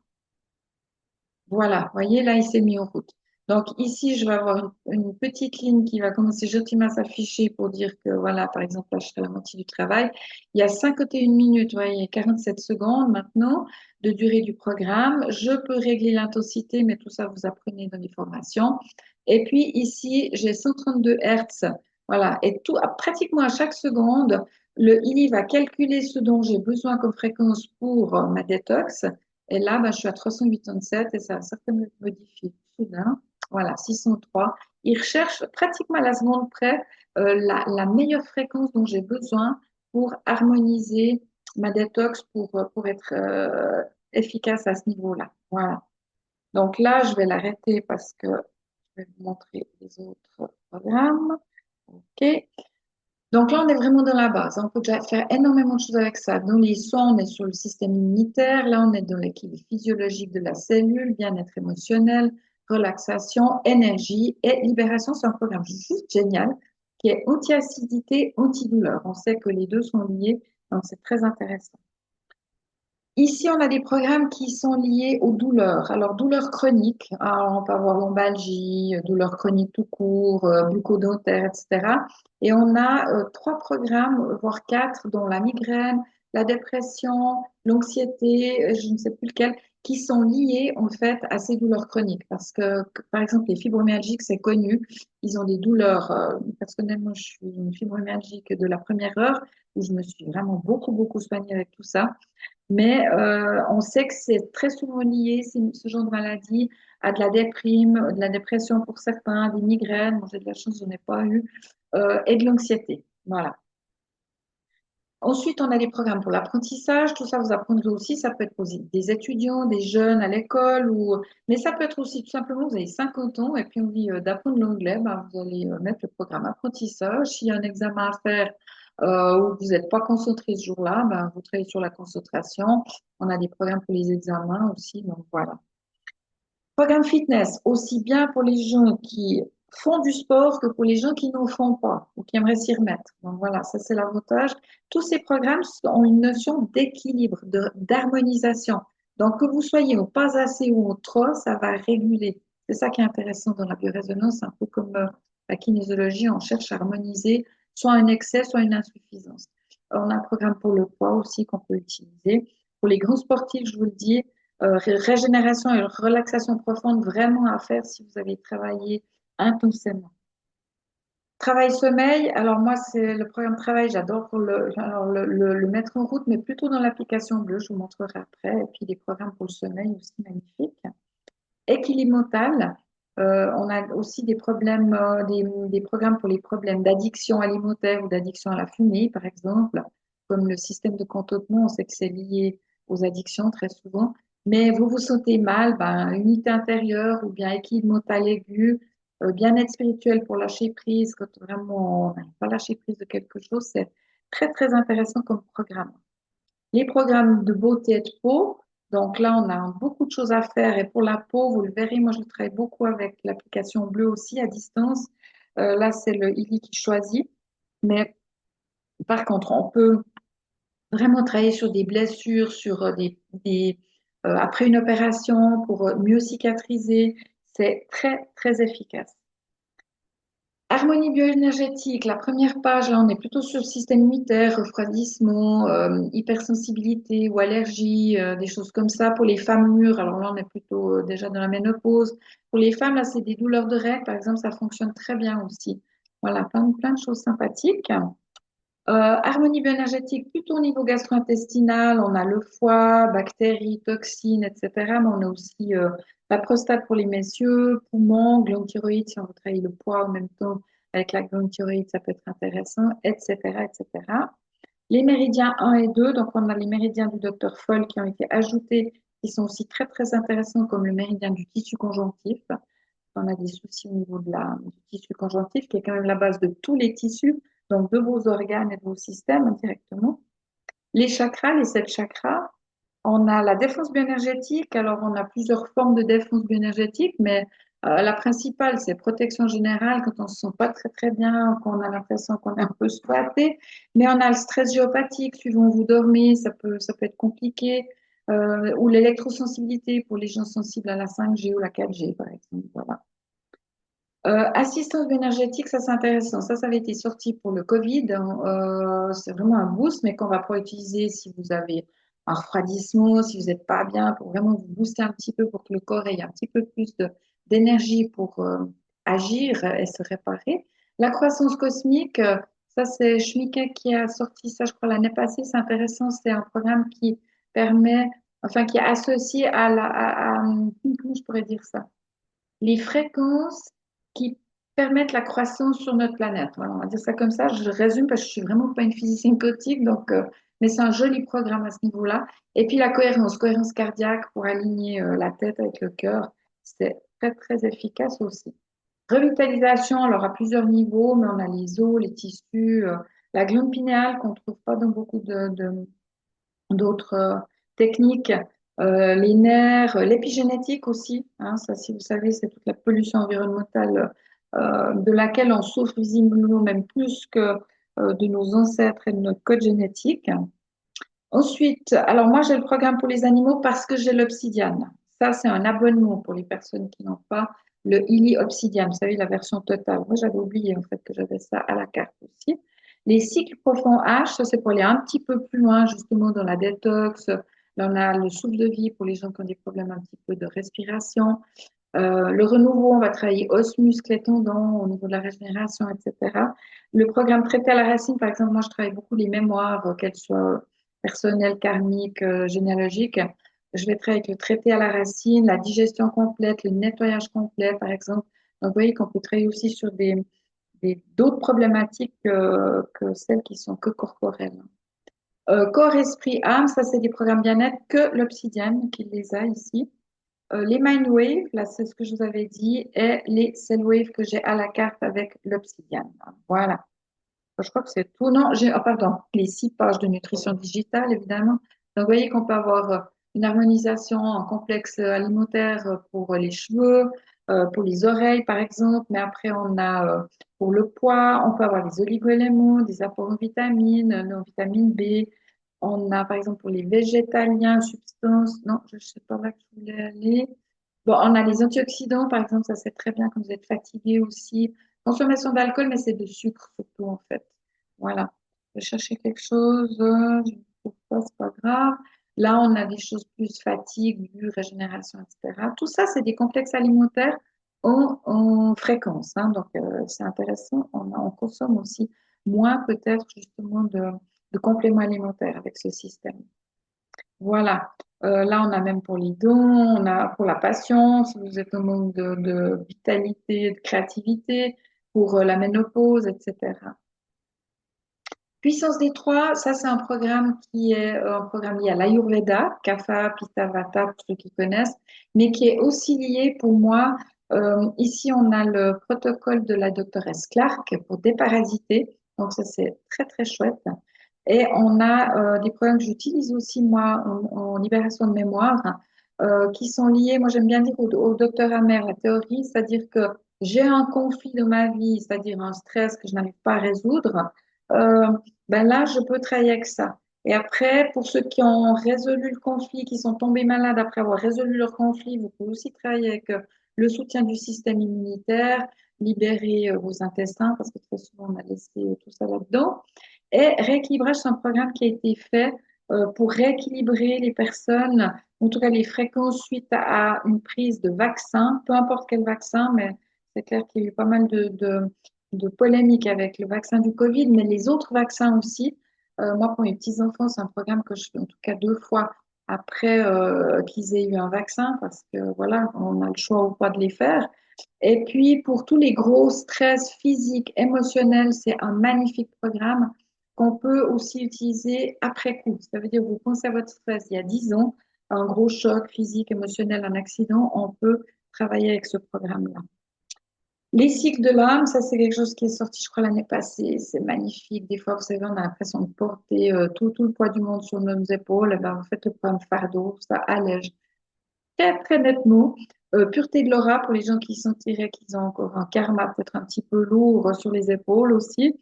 Voilà, vous voyez, là, il s'est mis en route. Donc ici, je vais avoir une petite ligne qui va commencer gentiment à s'afficher pour dire que, voilà, par exemple, là, je suis à la moitié du travail. Il y a 51 minutes, vous voyez, 47 secondes maintenant de durée du programme. Je peux régler l'intensité, mais tout ça, vous apprenez dans les formations. Et puis ici, j'ai 132 Hertz. Voilà, et tout, pratiquement à chaque seconde, le ILI va calculer ce dont j'ai besoin comme fréquence pour ma détox. Et là, je suis à 387 et ça a certainement modifié. Soudain, voilà, 603. Il recherche pratiquement à la seconde près la meilleure fréquence dont j'ai besoin pour harmoniser ma détox pour être efficace à ce niveau-là. Voilà. Donc là, je vais l'arrêter parce que je vais vous montrer les autres programmes. OK. Donc là, on est vraiment dans la base. On peut déjà faire énormément de choses avec ça. Dans les soins, on est sur le système immunitaire. Là, on est dans l'équilibre physiologique de la cellule, bien-être émotionnel, relaxation, énergie et libération. C'est un programme juste génial qui est anti-acidité, antidouleur. On sait que les deux sont liés, donc c'est très intéressant. Ici, on a des programmes qui sont liés aux douleurs. Alors, douleurs chroniques, alors, on peut avoir lombalgie, douleurs chroniques tout court, bucco-dentaire, etc. Et on a trois programmes, voire quatre, dont la migraine, la dépression, l'anxiété, je ne sais plus lequel, qui sont liés en fait à ces douleurs chroniques. Parce que, par exemple, les fibromyalgiques, c'est connu, ils ont des douleurs. Personnellement, je suis une fibromyalgique de la première heure, où je me suis vraiment beaucoup, beaucoup soignée avec tout ça. Mais on sait que c'est très souvent lié, ce genre de maladie, à de la déprime, de la dépression pour certains, des migraines, moi j'ai de la chance, je n'en ai pas eu, et de l'anxiété. Voilà. Ensuite, on a des programmes pour l'apprentissage. Tout ça, vous apprendrez aussi. Ça peut être pour des étudiants, des jeunes à l'école, mais ça peut être aussi tout simplement, vous avez 50 ans et puis envie d'apprendre l'anglais, ben, vous allez mettre le programme apprentissage. S'il y a un examen à faire où vous n'êtes pas concentré ce jour-là, ben, vous travaillez sur la concentration. On a des programmes pour les examens aussi, donc voilà. Programme fitness, aussi bien pour les gens qui font du sport que pour les gens qui n'en font pas ou qui aimeraient s'y remettre. Donc voilà, ça c'est l'avantage. Tous ces programmes ont une notion d'équilibre, d'harmonisation. Donc que vous soyez au pas assez ou au trop, ça va réguler. C'est ça qui est intéressant dans la biorésonance, un peu comme la kinésiologie, on cherche à harmoniser soit un excès, soit une insuffisance. On a un programme pour le poids aussi qu'on peut utiliser. Pour les grands sportifs, je vous le dis, régénération et relaxation profonde vraiment à faire si vous avez travaillé intensément. Travail-sommeil, alors moi, c'est le programme travail, j'adore alors le mettre en route, mais plutôt dans l'application bleue, je vous montrerai après. Et puis des programmes pour le sommeil aussi magnifiques. Équilibre mental, on a aussi des problèmes, des programmes pour les problèmes d'addiction alimentaire ou d'addiction à la fumée, par exemple, comme le système de contentement, on sait que c'est lié aux addictions très souvent. Mais vous vous sentez mal, ben, unité intérieure ou bien équilibre mental aigu, bien-être spirituel pour lâcher prise, quand vraiment on n'arrive pas à lâcher prise de quelque chose, c'est très, très intéressant comme programme. Les programmes de beauté et de peau. Donc là, on a beaucoup de choses à faire. Et pour la peau, vous le verrez, moi, je travaille beaucoup avec l'application bleue aussi à distance. Là, c'est le Illy qui choisit. Mais par contre, on peut vraiment travailler sur des blessures, sur après une opération pour mieux cicatriser. C'est très, très efficace. Harmonie bioénergétique, la première page, là, on est plutôt sur le système immunitaire, refroidissement, hypersensibilité ou allergie, des choses comme ça. Pour les femmes mûres, alors là, on est plutôt déjà dans la ménopause. Pour les femmes, là, c'est des douleurs de règles, par exemple, ça fonctionne très bien aussi. Voilà, plein de choses sympathiques. Harmonie bioénergétique, plutôt au niveau gastro-intestinal, on a le foie, bactéries, toxines, etc. Mais on a aussi la prostate pour les messieurs, poumons, glande thyroïde, si on veut travailler le poids en même temps avec la glande thyroïde, ça peut être intéressant, etc., etc. Les méridiens 1 et 2, donc on a les méridiens du docteur Foll qui ont été ajoutés, qui sont aussi très, très intéressants, comme le méridien du tissu conjonctif. On a des soucis au niveau du tissu conjonctif, qui est quand même la base de tous les tissus, donc de vos organes et de vos systèmes indirectement. Les chakras, les 7 chakras, on a la défense bioénergétique. Alors, on a plusieurs formes de défense bioénergétique, mais la principale, c'est protection générale quand on ne se sent pas très, très bien, quand on a l'impression qu'on est un peu squatté. Mais on a le stress géopathique, suivant où vous dormez, ça peut être compliqué. Ou l'électrosensibilité pour les gens sensibles à la 5G ou la 4G, par exemple. Voilà. Assistance énergétique, ça c'est intéressant. Ça avait été sorti pour le Covid. C'est vraiment un boost, mais qu'on va pouvoir utiliser si vous avez un refroidissement, si vous n'êtes pas bien, pour vraiment vous booster un petit peu pour que le corps ait un petit peu plus d'énergie pour agir et se réparer. La croissance cosmique, ça c'est Schmieke qui a sorti ça, je crois, l'année passée. C'est intéressant. C'est un programme qui permet, enfin, qui est associé comment je pourrais dire ça? Les fréquences qui permettent la croissance sur notre planète. Voilà, on va dire ça comme ça. Je résume parce que je suis vraiment pas une physicienne quantique, donc, mais c'est un joli programme à ce niveau-là. Et puis la cohérence cardiaque pour aligner la tête avec le cœur, c'est très très efficace aussi. Revitalisation, alors à plusieurs niveaux, mais on a les os, les tissus, la glande pinéale qu'on ne trouve pas dans beaucoup d'autres techniques, les nerfs, l'épigénétique aussi. Hein, ça, si vous savez, c'est toute la pollution environnementale de laquelle on souffre visiblement même plus que de nos ancêtres et de notre code génétique. Ensuite, alors moi j'ai le programme pour les animaux parce que j'ai l'Obsidian. Ça, c'est un abonnement pour les personnes qui n'ont pas le Illy Obsidian. Vous savez, la version totale. Moi, j'avais oublié en fait que j'avais ça à la carte aussi. Les cycles profonds H, ça c'est pour aller un petit peu plus loin justement dans la détox. Là, on a le souffle de vie pour les gens qui ont des problèmes un petit peu de respiration. Le renouveau, on va travailler os, muscles et tendons au niveau de la régénération, etc. Le programme traité à la racine, par exemple, moi, je travaille beaucoup les mémoires, qu'elles soient personnelles, karmiques, généalogiques. Je vais travailler avec le traité à la racine, la digestion complète, le nettoyage complet, par exemple. Donc, vous voyez qu'on peut travailler aussi sur d'autres problématiques que celles qui sont que corporelles. Corps, esprit, âme, ça, c'est des programmes bien-être que l'Obsidienne qui les a ici. Les Mindwave, là, c'est ce que je vous avais dit, et les Cellwave que j'ai à la carte avec l'Obsidian. Voilà. Je crois que c'est tout. Non, pardon, les 6 pages de nutrition digitale, évidemment. Donc, vous voyez qu'on peut avoir une harmonisation en complexe alimentaire pour les cheveux, pour les oreilles, par exemple. Mais après, on a pour le poids, on peut avoir des oligoéléments, des apports en vitamines, en vitamine B. On a, par exemple, pour les végétaliens, substances. Non, je ne sais pas là que je voulais aller. Bon, on a les antioxydants, par exemple, ça c'est très bien quand vous êtes fatigué aussi. Consommation d'alcool, mais c'est de sucre surtout en fait. Voilà. Je vais chercher quelque chose, je ne trouve pas, c'est pas grave. Là, on a des choses plus fatigue, vue, régénération, etc. Tout ça, c'est des complexes alimentaires en fréquence, hein. Donc, c'est intéressant. On consomme aussi moins peut-être justement de compléments alimentaires avec ce système. Voilà. Là, on a même pour les dons, on a pour la patience, si vous êtes en manque de vitalité, de créativité, pour la ménopause, etc. Puissance des trois, ça c'est un programme qui est un programme lié à l'Ayurveda, Kapha, Pitta, Vata, pour ceux qui connaissent, mais qui est aussi lié pour moi. Ici, on a le protocole de la doctoresse Clark pour déparasiter, donc ça c'est très très chouette. Et on a des programmes que j'utilise aussi moi en libération de mémoire, qui sont liés, moi j'aime bien dire au docteur Amer, la théorie, c'est-à-dire que j'ai un conflit dans ma vie, c'est-à-dire un stress que je n'arrive pas à résoudre. Euh, ben là, je peux travailler avec ça. Et après, pour ceux qui ont résolu le conflit, qui sont tombés malades après avoir résolu leur conflit, vous pouvez aussi travailler avec le soutien du système immunitaire, libérer vos intestins, parce que très souvent, on a laissé tout ça là-dedans. Et rééquilibrage, c'est un programme qui a été fait pour rééquilibrer les personnes, en tout cas les fréquences suite à une prise de vaccin, peu importe quel vaccin, mais c'est clair qu'il y a eu pas mal de polémiques avec le vaccin du Covid, mais les autres vaccins aussi. Moi, pour mes petits-enfants, c'est un programme que je fais en tout cas 2 fois après qu'ils aient eu un vaccin, parce que voilà, on a le choix ou pas de les faire. Et puis, pour tous les gros stress physiques, émotionnels, c'est un magnifique programme qu'on peut aussi utiliser après coup. Ça veut dire, vous pensez à votre stress il y a 10 ans, un gros choc physique, émotionnel, un accident, on peut travailler avec ce programme-là. Les cycles de l'âme, ça c'est quelque chose qui est sorti, je crois, l'année passée. C'est magnifique. Des fois, vous savez, on a l'impression de porter tout le poids du monde sur nos épaules. Eh ben, en fait, le programme fardeau, ça allège très, très nettement. Pureté de l'aura pour les gens qui sentiraient qu'ils ont encore un karma peut-être un petit peu lourd sur les épaules aussi.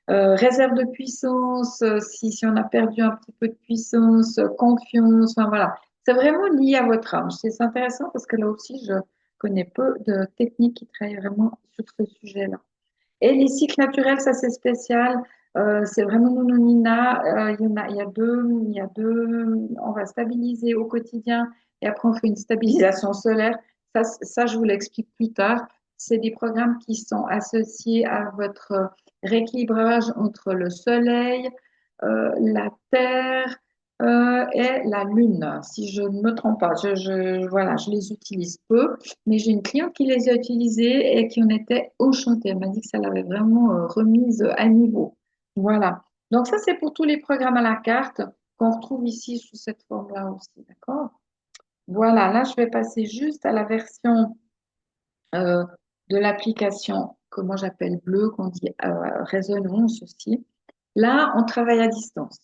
Réserve de puissance, si on a perdu un petit peu de puissance, confiance, enfin voilà. C'est vraiment lié à votre âme. C'est intéressant parce que là aussi, je connais peu de techniques qui travaillent vraiment sur ce sujet-là. Et les cycles naturels, ça c'est spécial. C'est vraiment non. Il y a deux. On va stabiliser au quotidien et après on fait une stabilisation solaire. Ça, je vous l'explique plus tard. C'est des programmes qui sont associés à votre rééquilibrage entre le soleil, la terre et la lune. Si je ne me trompe pas, voilà, je les utilise peu. Mais j'ai une cliente qui les a utilisées et qui en était enchantée. Elle m'a dit que ça l'avait vraiment remise à niveau. Voilà. Donc ça, c'est pour tous les programmes à la carte qu'on retrouve ici sous cette forme-là aussi. D'accord? Voilà. Là, je vais passer juste à la version euh, de l'application que moi j'appelle bleue, qu'on dit résonance aussi. Là, on travaille à distance.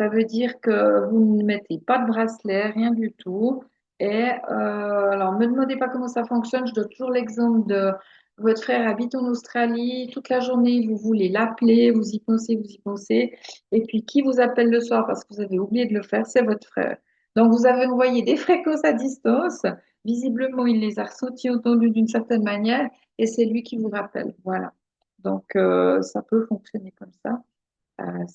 Ça veut dire que vous ne mettez pas de bracelet, rien du tout. Et alors, me demandez pas comment ça fonctionne. Je donne toujours l'exemple Votre frère habite en Australie, toute la journée, vous voulez l'appeler, vous y pensez. Et puis, qui vous appelle le soir parce que vous avez oublié de le faire, c'est votre frère. Donc, vous avez envoyé des fréquences à distance. Visiblement, il les a ressenties, entendues d'une certaine manière, et c'est lui qui vous rappelle. Voilà. Donc, ça peut fonctionner comme ça.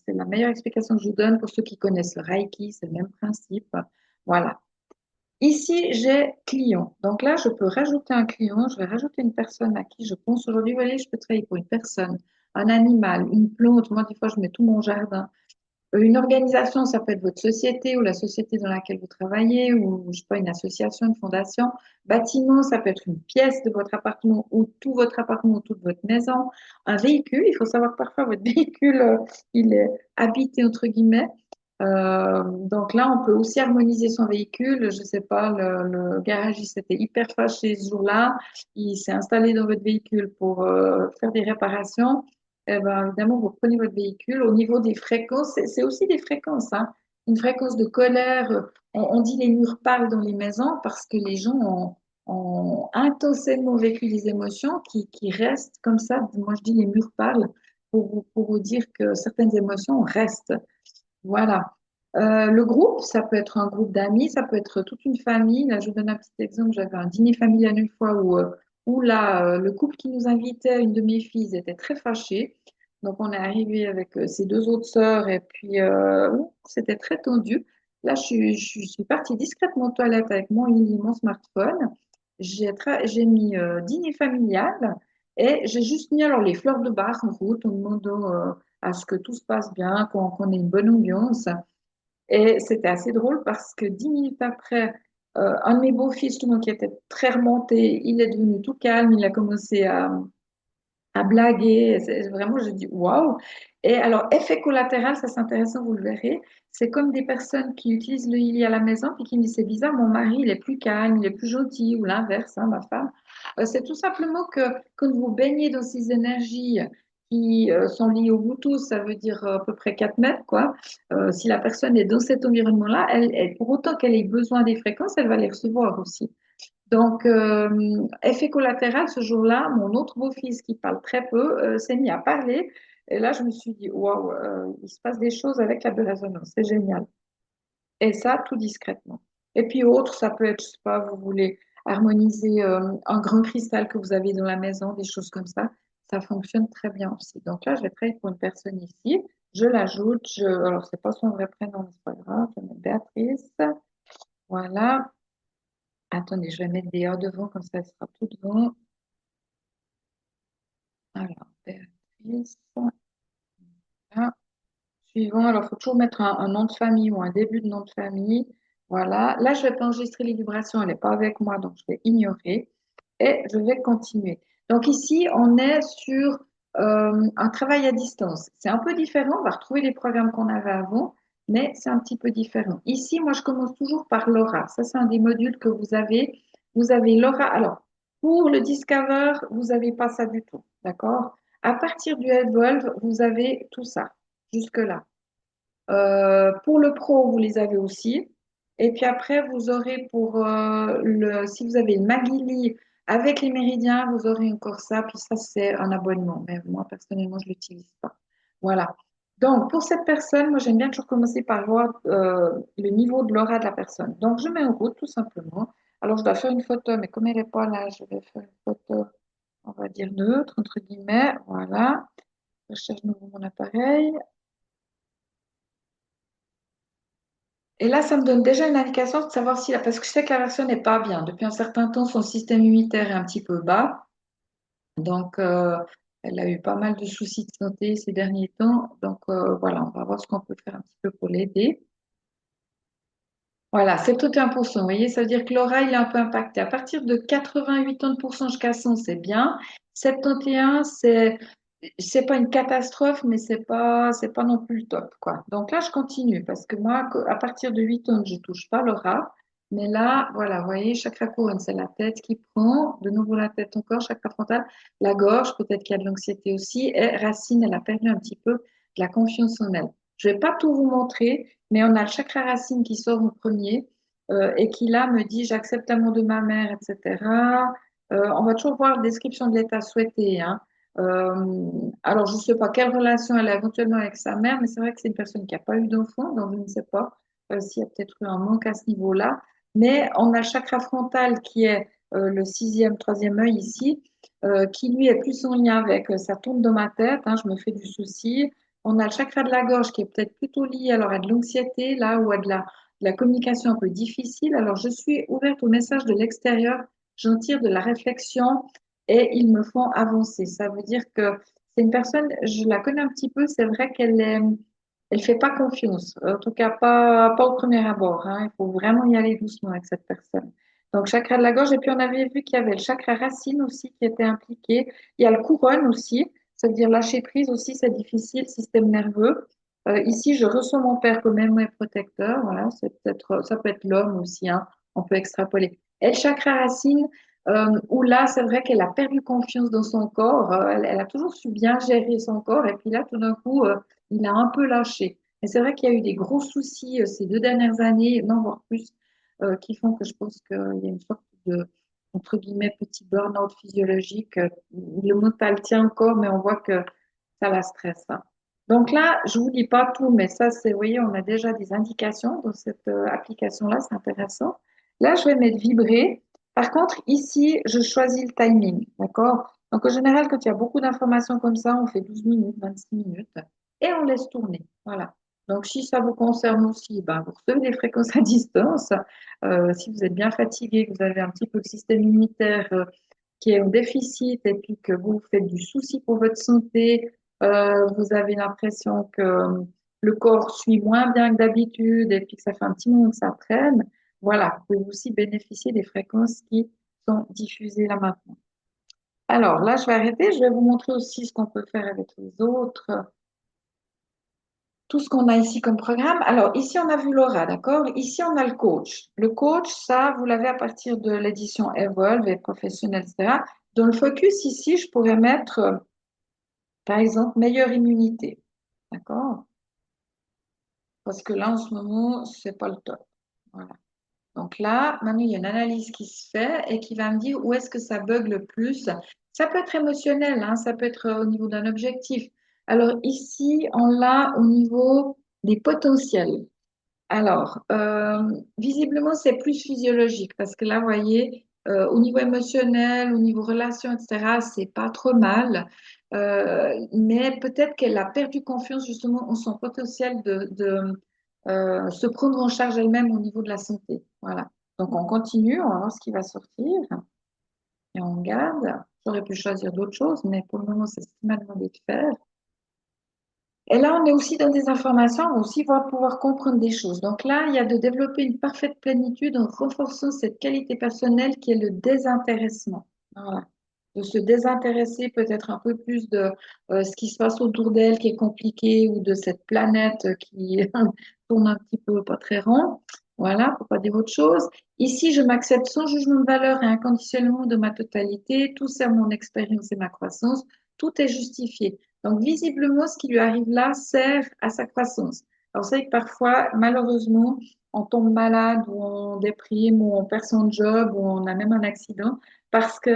C'est la meilleure explication que je vous donne pour ceux qui connaissent le Reiki, c'est le même principe. Voilà. Ici, j'ai client. Donc là, je peux rajouter un client, je vais rajouter une personne à qui je pense aujourd'hui. Vous voyez, je peux travailler pour une personne, un animal, une plante. Moi, des fois, je mets tout mon jardin. Une organisation, ça peut être votre société ou la société dans laquelle vous travaillez, ou je sais pas, une association, une fondation. Bâtiment, ça peut être une pièce de votre appartement ou tout votre appartement ou toute votre maison. Un véhicule, il faut savoir que parfois votre véhicule, il est habité entre guillemets. Donc là, on peut aussi harmoniser son véhicule. Je sais pas, le garagiste était hyper fâché ce jour-là. Il s'est installé dans votre véhicule pour faire des réparations. Eh ben, évidemment, vous prenez votre véhicule. Au niveau des fréquences, c'est aussi des fréquences, hein. Une fréquence de colère. On dit les murs parlent dans les maisons parce que les gens ont intensément vécu des émotions qui restent comme ça. Moi, je dis les murs parlent pour vous dire que certaines émotions restent. Voilà. Le groupe, ça peut être un groupe d'amis, ça peut être toute une famille. Là, je vous donne un petit exemple. J'avais un dîner familial une fois où là, le couple qui nous invitait, une de mes filles, ils étaient très fâchés. Donc, on est arrivé avec ses deux autres sœurs et puis ouh, c'était très tendu. Là, je suis partie discrètement aux toilettes avec mon smartphone. J'ai mis dîner familial et j'ai juste mis alors les fleurs de bar en route en demandant à ce que tout se passe bien, qu'on ait une bonne ambiance. Et c'était assez drôle parce que 10 minutes après, un de mes beaux-fils, tout le monde qui était très remonté, il est devenu tout calme, il a commencé à blaguer. Vraiment, je dis waouh. Et alors, effet collatéral, ça c'est intéressant, vous le verrez. C'est comme des personnes qui utilisent le Lily à la maison et qui me disent c'est bizarre, mon mari il est plus calme, il est plus gentil, ou l'inverse, hein, ma femme. C'est tout simplement que quand vous baignez dans ces énergies qui sont liées au Bluetooth, ça veut dire à peu près 4 mètres, quoi. Si la personne est dans cet environnement-là, pour autant qu'elle ait besoin des fréquences, elle va les recevoir aussi. Donc, effet collatéral, ce jour-là, mon autre beau-fils qui parle très peu s'est mis à parler. Et là, je me suis dit, waouh, il se passe des choses avec la résonance, c'est génial. Et ça, tout discrètement. Et puis, autre, ça peut être, je sais pas, vous voulez harmoniser un grand cristal que vous avez dans la maison, des choses comme ça fonctionne très bien aussi. Donc là, je vais travailler pour une personne ici. Je l'ajoute, alors, c'est pas son vrai prénom, mais c'est pas grave, je vais mettre Béatrice. Voilà. Attendez, je vais mettre des A devant, comme ça, elle sera tout devant. Alors, Béatrice. Voilà. Suivant, alors il faut toujours mettre un nom de famille ou un début de nom de famille. Voilà. Là, je ne vais pas enregistrer les vibrations, elle n'est pas avec moi, donc je vais ignorer. Et je vais continuer. Donc ici, on est sur un travail à distance. C'est un peu différent, on va retrouver les programmes qu'on avait avant, mais c'est un petit peu différent. Ici, moi, je commence toujours par l'aura. Ça, c'est un des modules que vous avez. Vous avez l'aura. Alors, pour le Discover, vous n'avez pas ça du tout, d'accord? À partir du Evolve, vous avez tout ça, jusque-là. Pour le pro, vous les avez aussi. Et puis après, vous aurez si vous avez le Magili avec les méridiens, vous aurez encore ça. Puis ça, c'est un abonnement. Mais moi, personnellement, je ne l'utilise pas. Voilà. Donc, pour cette personne, moi, j'aime bien toujours commencer par voir le niveau de l'aura de la personne. Donc, je mets en route, tout simplement. Alors, je dois faire une photo, mais comme elle n'est pas là, je vais faire une photo, on va dire neutre, entre guillemets. Voilà. Je cherche de nouveau mon appareil. Et là, ça me donne déjà une indication de savoir si, parce que je sais que la personne n'est pas bien. Depuis un certain temps, son système immunitaire est un petit peu bas. Donc, elle a eu pas mal de soucis de santé ces derniers temps. Donc, voilà, on va voir ce qu'on peut faire un petit peu pour l'aider. Voilà, 71%. Vous voyez, ça veut dire que l'oreille est un peu impacté. À partir de 88% jusqu'à 100, c'est bien. 71, c'est pas une catastrophe, mais c'est pas non plus le top, quoi. Donc là, je continue parce que moi, à partir de 8 tonnes, je touche pas l'aura. Mais là, voilà, vous voyez, chakra couronne, c'est la tête qui prend. De nouveau, la tête encore, chakra frontal, la gorge, peut-être qu'il y a de l'anxiété aussi. Et racine, elle a perdu un petit peu de la confiance en elle. Je vais pas tout vous montrer, mais on a le chakra racine qui sort en premier et qui là me dit j'accepte l'amour de ma mère, etc. On va toujours voir la description de l'état souhaité, hein. Alors, je ne sais pas quelle relation elle a éventuellement avec sa mère, mais c'est vrai que c'est une personne qui n'a pas eu d'enfant, donc je ne sais pas s'il y a peut-être eu un manque à ce niveau-là. Mais on a le chakra frontal qui est le sixième, troisième œil ici, qui lui est plus en lien avec, ça tourne dans ma tête, hein, je me fais du souci. On a le chakra de la gorge qui est peut-être plutôt lié alors à de l'anxiété, là, ou à de la communication un peu difficile. Alors, je suis ouverte au message de l'extérieur, j'en tire de la réflexion et ils me font avancer. Ça veut dire que c'est une personne, je la connais un petit peu, c'est vrai elle fait pas confiance. En tout cas, pas au premier abord, hein. Il faut vraiment y aller doucement avec cette personne. Donc, chakra de la gorge. Et puis, on avait vu qu'il y avait le chakra racine aussi qui était impliqué. Il y a le couronne aussi. Ça veut dire lâcher prise aussi, c'est difficile, système nerveux. Ici, je ressens mon père comme aimant et protecteur. Voilà, c'est peut-être, ça peut être l'homme aussi, hein. On peut extrapoler. Et le chakra racine, où là, c'est vrai qu'elle a perdu confiance dans son corps. Elle a toujours su bien gérer son corps. Et puis là, tout d'un coup, il a un peu lâché. Et c'est vrai qu'il y a eu des gros soucis ces 2 dernières années, non, voire plus, qui font que je pense qu'il y a une sorte de, entre guillemets, petit burn-out physiologique. Le mental tient encore, mais on voit que ça la stresse, hein. Donc là, je vous dis pas tout, mais ça, c'est, vous voyez, on a déjà des indications dans cette application-là, c'est intéressant. Là, je vais mettre vibrer. Par contre, ici, je choisis le timing, d'accord? Donc, en général, quand il y a beaucoup d'informations comme ça, on fait 12 minutes, 26 minutes et on laisse tourner. Voilà. Donc, si ça vous concerne aussi, ben, vous recevez des fréquences à distance. Si vous êtes bien fatigué, que vous avez un petit peu le système immunitaire qui est en déficit et puis que vous faites du souci pour votre santé, vous avez l'impression que le corps suit moins bien que d'habitude et puis que ça fait un petit moment que ça traîne, voilà, vous pouvez aussi bénéficier des fréquences qui sont diffusées là maintenant. Alors là, je vais arrêter. Je vais vous montrer aussi ce qu'on peut faire avec les autres, tout ce qu'on a ici comme programme. Alors ici, on a vu Laura, d'accord? Ici, on a le coach. Le coach, ça, vous l'avez à partir de l'édition Evolve et professionnel, etc. Dans le focus, ici, je pourrais mettre, par exemple, meilleure immunité. D'accord? Parce que là, en ce moment, c'est pas le top. Voilà. Donc là, maintenant, il y a une analyse qui se fait et qui va me dire où est-ce que ça bug le plus. Ça peut être émotionnel, hein, ça peut être au niveau d'un objectif. Alors ici, on l'a au niveau des potentiels. Alors, visiblement, c'est plus physiologique parce que là, vous voyez, au niveau émotionnel, au niveau relation, etc., c'est pas trop mal. Mais peut-être qu'elle a perdu confiance justement en son potentiel de se prendre en charge elle-même au niveau de la santé. Voilà. Donc, on continue, on va voir ce qui va sortir et on garde. J'aurais pu choisir d'autres choses, mais pour le moment, c'est ce qui m'a demandé de faire. Et là, on est aussi dans des informations, on va aussi pouvoir comprendre des choses. Donc là, il y a de développer une parfaite plénitude en renforçant cette qualité personnelle qui est le désintéressement. Voilà. De se désintéresser peut-être un peu plus de ce qui se passe autour d'elle qui est compliqué ou de cette planète qui tourne un petit peu pas très rond. Voilà, pour pas dire autre chose. Ici, je m'accepte sans jugement de valeur et inconditionnellement de ma totalité. Tout sert mon expérience et ma croissance. Tout est justifié. Donc, visiblement, ce qui lui arrive là sert à sa croissance. Alors, c'est vrai que parfois, malheureusement, on tombe malade ou on déprime ou on perd son job ou on a même un accident parce que,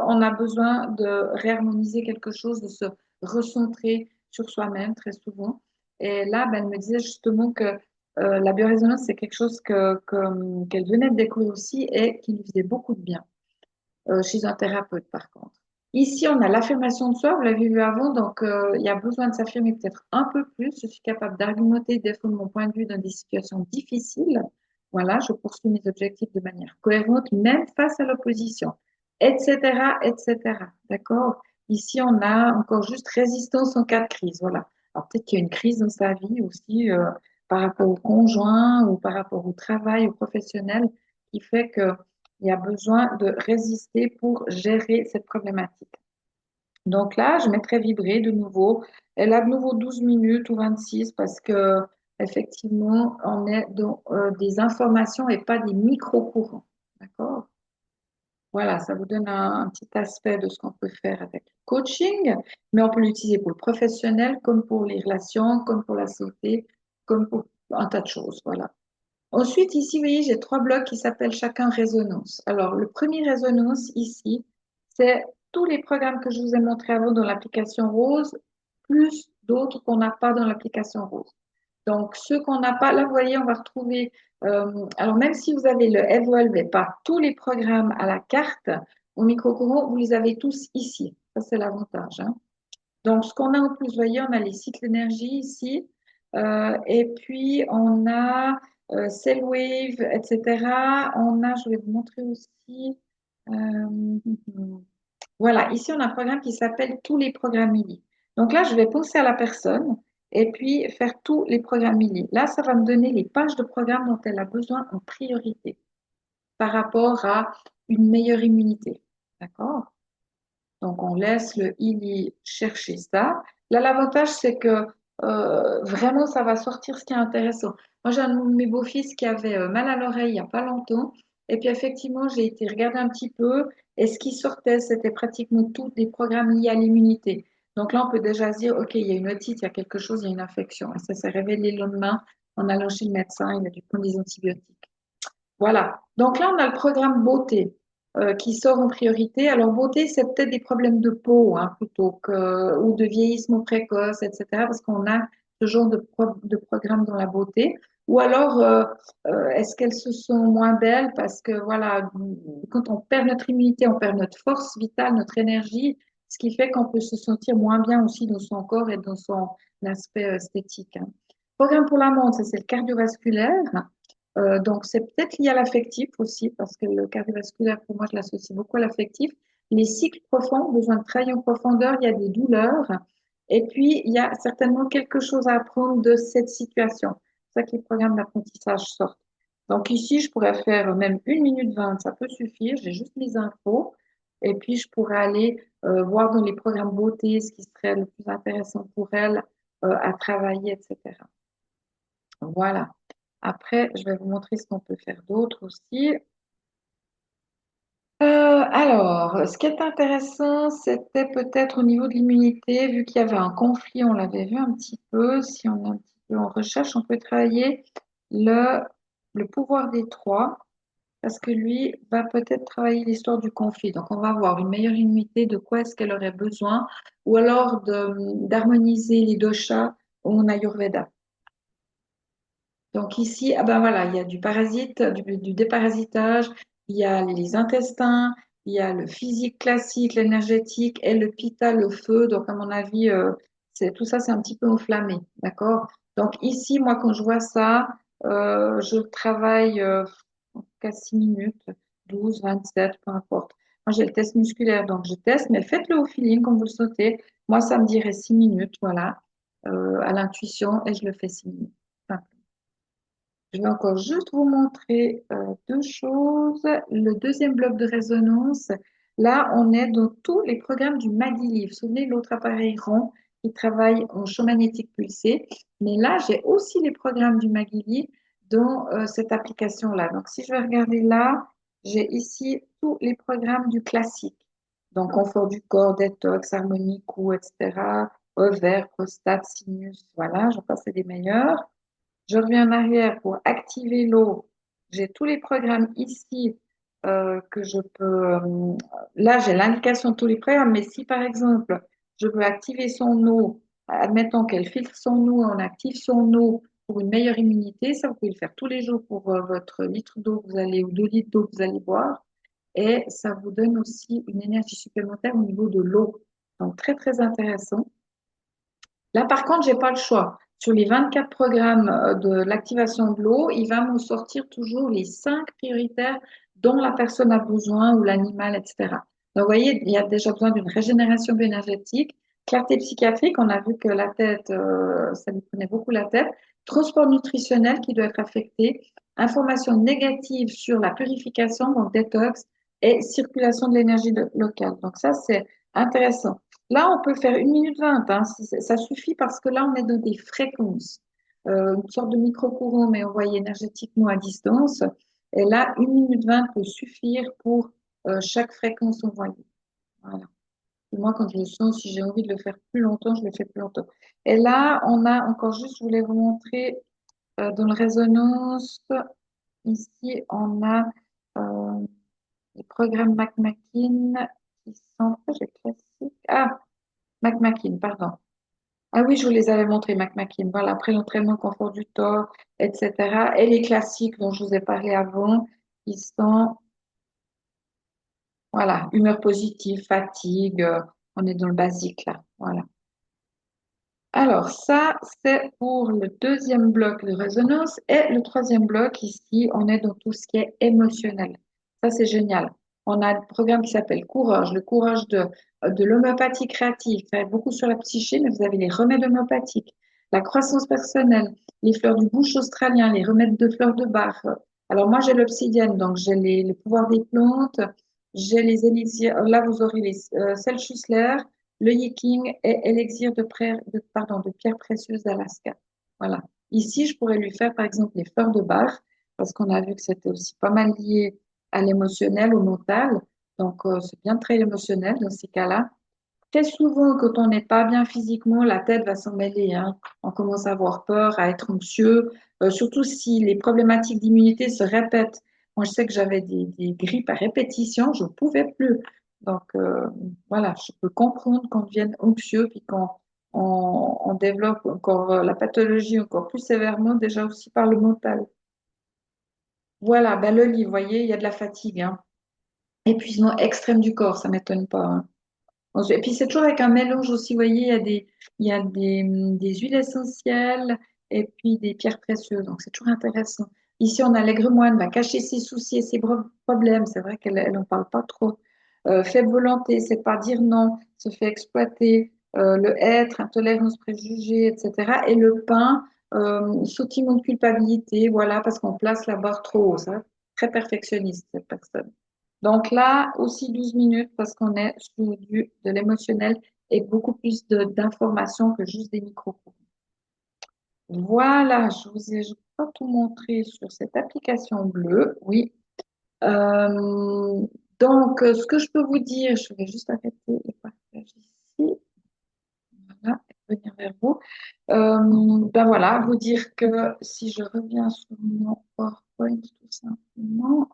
on a besoin de réharmoniser quelque chose, de se recentrer sur soi-même très souvent. Et là, ben, elle me disait justement que la biorésonance, c'est quelque chose qu'elle venait de découvrir aussi et qui lui faisait beaucoup de bien chez un thérapeute, par contre. Ici, on a l'affirmation de soi, vous l'avez vu avant, donc il y a besoin de s'affirmer peut-être un peu plus. Je suis capable d'argumenter, de défendre mon point de vue dans des situations difficiles. Voilà, je poursuis mes objectifs de manière cohérente, même face à l'opposition, etc., etc. D'accord? Ici, on a encore juste résistance en cas de crise. Voilà. Alors peut-être qu'il y a une crise dans sa vie aussi par rapport au conjoint ou par rapport au travail, au professionnel, qui fait que il y a besoin de résister pour gérer cette problématique. Donc là, je mettrai vibrer de nouveau. Elle a de nouveau 12 minutes ou 26 parce que effectivement, on est dans des informations et pas des micro-courants. D'accord? Voilà, ça vous donne un petit aspect de ce qu'on peut faire avec le coaching, mais on peut l'utiliser pour le professionnel, comme pour les relations, comme pour la santé, comme pour un tas de choses. Voilà. Ensuite, ici, vous voyez, j'ai 3 blocs qui s'appellent chacun résonance. Alors, le premier résonance, ici, C'est tous les programmes que je vous ai montrés avant dans l'application Rose, plus d'autres qu'on n'a pas dans l'application Rose. Donc, ceux qu'on n'a pas, là, vous voyez, on va retrouver, alors même si vous avez le Evolve et pas tous les programmes à la carte, au micro-courant, vous les avez tous ici. Ça, c'est l'avantage, hein. Donc, ce qu'on a en plus, vous voyez, on a les cycles d'énergie ici, et puis on a Cell Wave, etc. On a, je vais vous montrer aussi, euh, voilà, ici on a un programme qui s'appelle Tous les programmes MIDI. Donc là, je vais penser à la personne et puis faire tous les programmes MIDI. Là, ça va me donner les pages de programmes dont elle a besoin en priorité par rapport à une meilleure immunité. D'accord? Donc, on laisse le ILI chercher ça. Là, l'avantage, c'est que vraiment, ça va sortir ce qui est intéressant. Moi, j'ai un de mes beaux-fils qui avait mal à l'oreille il n'y a pas longtemps. Et puis, effectivement, j'ai été regarder un petit peu. Et ce qui sortait, c'était pratiquement tous des programmes liés à l'immunité. Donc là, on peut déjà se dire, OK, il y a une otite, il y a quelque chose, il y a une infection. Et ça s'est révélé le lendemain en allant chez le médecin. Il a dû prendre des antibiotiques. Voilà. Donc là, on a le programme beauté qui sort en priorité. Alors, beauté, c'est peut-être des problèmes de peau hein, plutôt que, ou de vieillissement précoce, etc. Parce qu'on a ce genre de programme dans la beauté. Ou alors, est-ce qu'elles se sont moins belles parce que, voilà, quand on perd notre immunité, on perd notre force vitale, notre énergie, ce qui fait qu'on peut se sentir moins bien aussi dans son corps et dans son aspect esthétique, hein. Programme pour la montre, ça, c'est le cardiovasculaire. Donc, c'est peut-être lié à l'affectif aussi, parce que le cardiovasculaire, pour moi, je l'associe beaucoup à l'affectif. Les cycles profonds, besoin de travailler en profondeur, il y a des douleurs. Et puis, il y a certainement quelque chose à apprendre de cette situation. C'est ça que les programmes d'apprentissage sortent. Donc, ici, je pourrais faire même 1 minute 20, ça peut suffire. J'ai juste les infos. Et puis, je pourrais aller voir dans les programmes beauté ce qui serait le plus intéressant pour elle à travailler, etc. Voilà. Après, je vais vous montrer ce qu'on peut faire d'autre aussi. Alors, ce qui est intéressant, c'était peut-être au niveau de l'immunité, vu qu'il y avait un conflit, on l'avait vu un petit peu. Si on est un petit peu en recherche, on peut travailler le, le pouvoir des trois, parce que lui va peut-être travailler l'histoire du conflit. Donc, on va avoir une meilleure immunité, de quoi est-ce qu'elle aurait besoin, ou alors d'harmoniser les doshas en Ayurveda. Donc ici, ah ben voilà, il y a du parasite, du déparasitage, il y a les intestins, il y a le physique classique, l'énergétique et le pitta, le feu. Donc à mon avis, tout ça, c'est un petit peu enflammé, d'accord? Donc ici, moi, quand je vois ça, je travaille en tout cas 6 minutes, 12, 27, peu importe. Moi, j'ai le test musculaire, donc je teste, mais faites-le au feeling, comme vous le sautez. Moi, ça me dirait 6 minutes, voilà, à l'intuition, et je le fais 6 minutes. Enfin, je vais encore juste vous montrer deux choses. Le deuxième bloc de résonance, là, on est dans tous les programmes du MAGILI. Vous vous souvenez, l'autre appareil rond qui travaille en champ magnétique pulsé. Mais là, j'ai aussi les programmes du MAGILI dans cette application-là. Donc, si je vais regarder là, j'ai ici tous les programmes du classique. Donc, confort du corps, détox, harmonie, cou, etc. Ovaire, prostate, sinus, voilà, j'en passe des meilleurs. Je reviens en arrière pour activer l'eau. J'ai tous les programmes ici que je peux. Là, j'ai l'indication de tous les programmes, mais si par exemple, je veux activer son eau, admettons qu'elle filtre son eau, on active son eau pour une meilleure immunité, ça vous pouvez le faire tous les jours pour votre litre d'eau que vous allez ou 2 litres d'eau que vous allez boire. Et ça vous donne aussi une énergie supplémentaire au niveau de l'eau. Donc, très, très intéressant. Là, par contre, j'ai pas le choix. Sur les 24 programmes de l'activation de l'eau, il va me sortir toujours les 5 prioritaires dont la personne a besoin ou l'animal, etc. Donc, vous voyez, il y a déjà besoin d'une régénération bioénergétique, clarté psychiatrique, on a vu que la tête, ça lui prenait beaucoup la tête, transport nutritionnel qui doit être affecté, information négative sur la purification, donc détox, et circulation de l'énergie locale. Donc, ça, c'est intéressant. Là, on peut faire 1 minute 20, hein, ça suffit parce que là, on est dans des fréquences, une sorte de micro-courant, mais envoyé énergétiquement à distance. Et là, 1 minute 20 peut suffire pour chaque fréquence envoyée. Voilà. Et moi, quand je le sens, si j'ai envie de le faire plus longtemps, je le fais plus longtemps. Et là, on a encore juste, je voulais vous montrer dans le résonance, ici, on a les programmes McMakin 600, pourquoi j'ai classique? Ah, McMakin, pardon. Ah oui, je vous les avais montrés, McMakin. Voilà, après l'entraînement, confort du corps, etc. Et les classiques dont je vous ai parlé avant, ils sont, voilà, humeur positive, fatigue, on est dans le basique là. Voilà. Alors, ça, c'est pour le deuxième bloc de résonance. Et le troisième bloc, ici, on est dans tout ce qui est émotionnel. Ça, c'est génial. On a un programme qui s'appelle Courage, le courage de l'homéopathie créative. Ça aide beaucoup sur la psyché, mais vous avez les remèdes homéopathiques, la croissance personnelle, les fleurs du bush australien, les remèdes de fleurs de Bach. Alors, moi, j'ai l'obsidienne, donc j'ai les pouvoirs des plantes, j'ai les élixirs. Là, vous aurez les sels Schussler, le Yiking et élixir pardon, de pierres précieuses d'Alaska. Voilà. Ici, je pourrais lui faire, par exemple, les fleurs de Bach, parce qu'on a vu que c'était aussi pas mal lié à l'émotionnel, au mental. Donc, c'est bien très émotionnel dans ces cas-là. Très souvent, quand on n'est pas bien physiquement, la tête va s'en mêler, hein. On commence à avoir peur, à être anxieux, surtout si les problématiques d'immunité se répètent. Moi, je sais que j'avais des grippes à répétition, je ne pouvais plus. Donc, voilà, je peux comprendre qu'on devienne anxieux, puis quand on développe encore la pathologie encore plus sévèrement, déjà aussi par le mental. Voilà, ben le lit, vous voyez, il y a de la fatigue, hein. Épuisement extrême du corps, ça m'étonne pas, hein. Et puis c'est toujours avec un mélange aussi, vous voyez, il y a des huiles essentielles et puis des pierres précieuses. Donc c'est toujours intéressant. Ici, on a l'aigremoine, va cacher ses soucis et ses problèmes. C'est vrai qu'elle n'en parle pas trop. Faible volonté, c'est pas dire non, se fait exploiter. Le être, intolérance, préjugés, etc. Et le pain, sentiment de culpabilité, voilà, parce qu'on place la barre trop haut. Ça, très perfectionniste, cette personne. Donc là, aussi 12 minutes parce qu'on est sur de l'émotionnel et beaucoup plus d'informations que juste des micros. Voilà, je peux tout montrer sur cette application bleue. Oui. Euh, donc, ce que je peux vous dire, je vais juste arrêter le partage ici. Voilà, et venir vers vous. Ben voilà, vous dire que si je reviens sur mon PowerPoint tout simplement.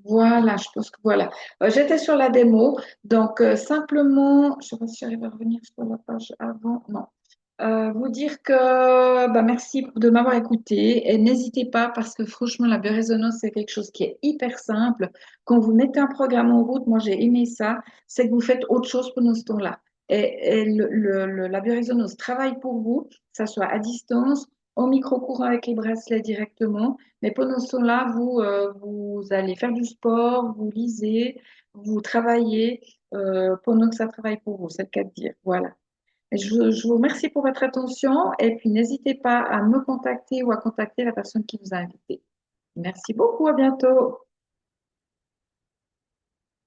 Voilà, je pense que voilà. J'étais sur la démo, donc simplement, je ne sais pas si j'arrive à revenir sur la page avant. Non. Vous dire que bah, merci de m'avoir écouté et n'hésitez pas parce que franchement, la biorésonance, c'est quelque chose qui est hyper simple. Quand vous mettez un programme en route, moi j'ai aimé ça, c'est que vous faites autre chose pendant ce temps-là. Et la biorésonance travaille pour vous, que ça soit à distance, en micro-courant avec les bracelets directement. Mais pendant ce temps-là, vous allez faire du sport, vous lisez, vous travaillez pendant que ça travaille pour vous, c'est le cas de dire. Voilà. Je vous remercie pour votre attention et puis n'hésitez pas à me contacter ou à contacter la personne qui vous a invité. Merci beaucoup, à bientôt.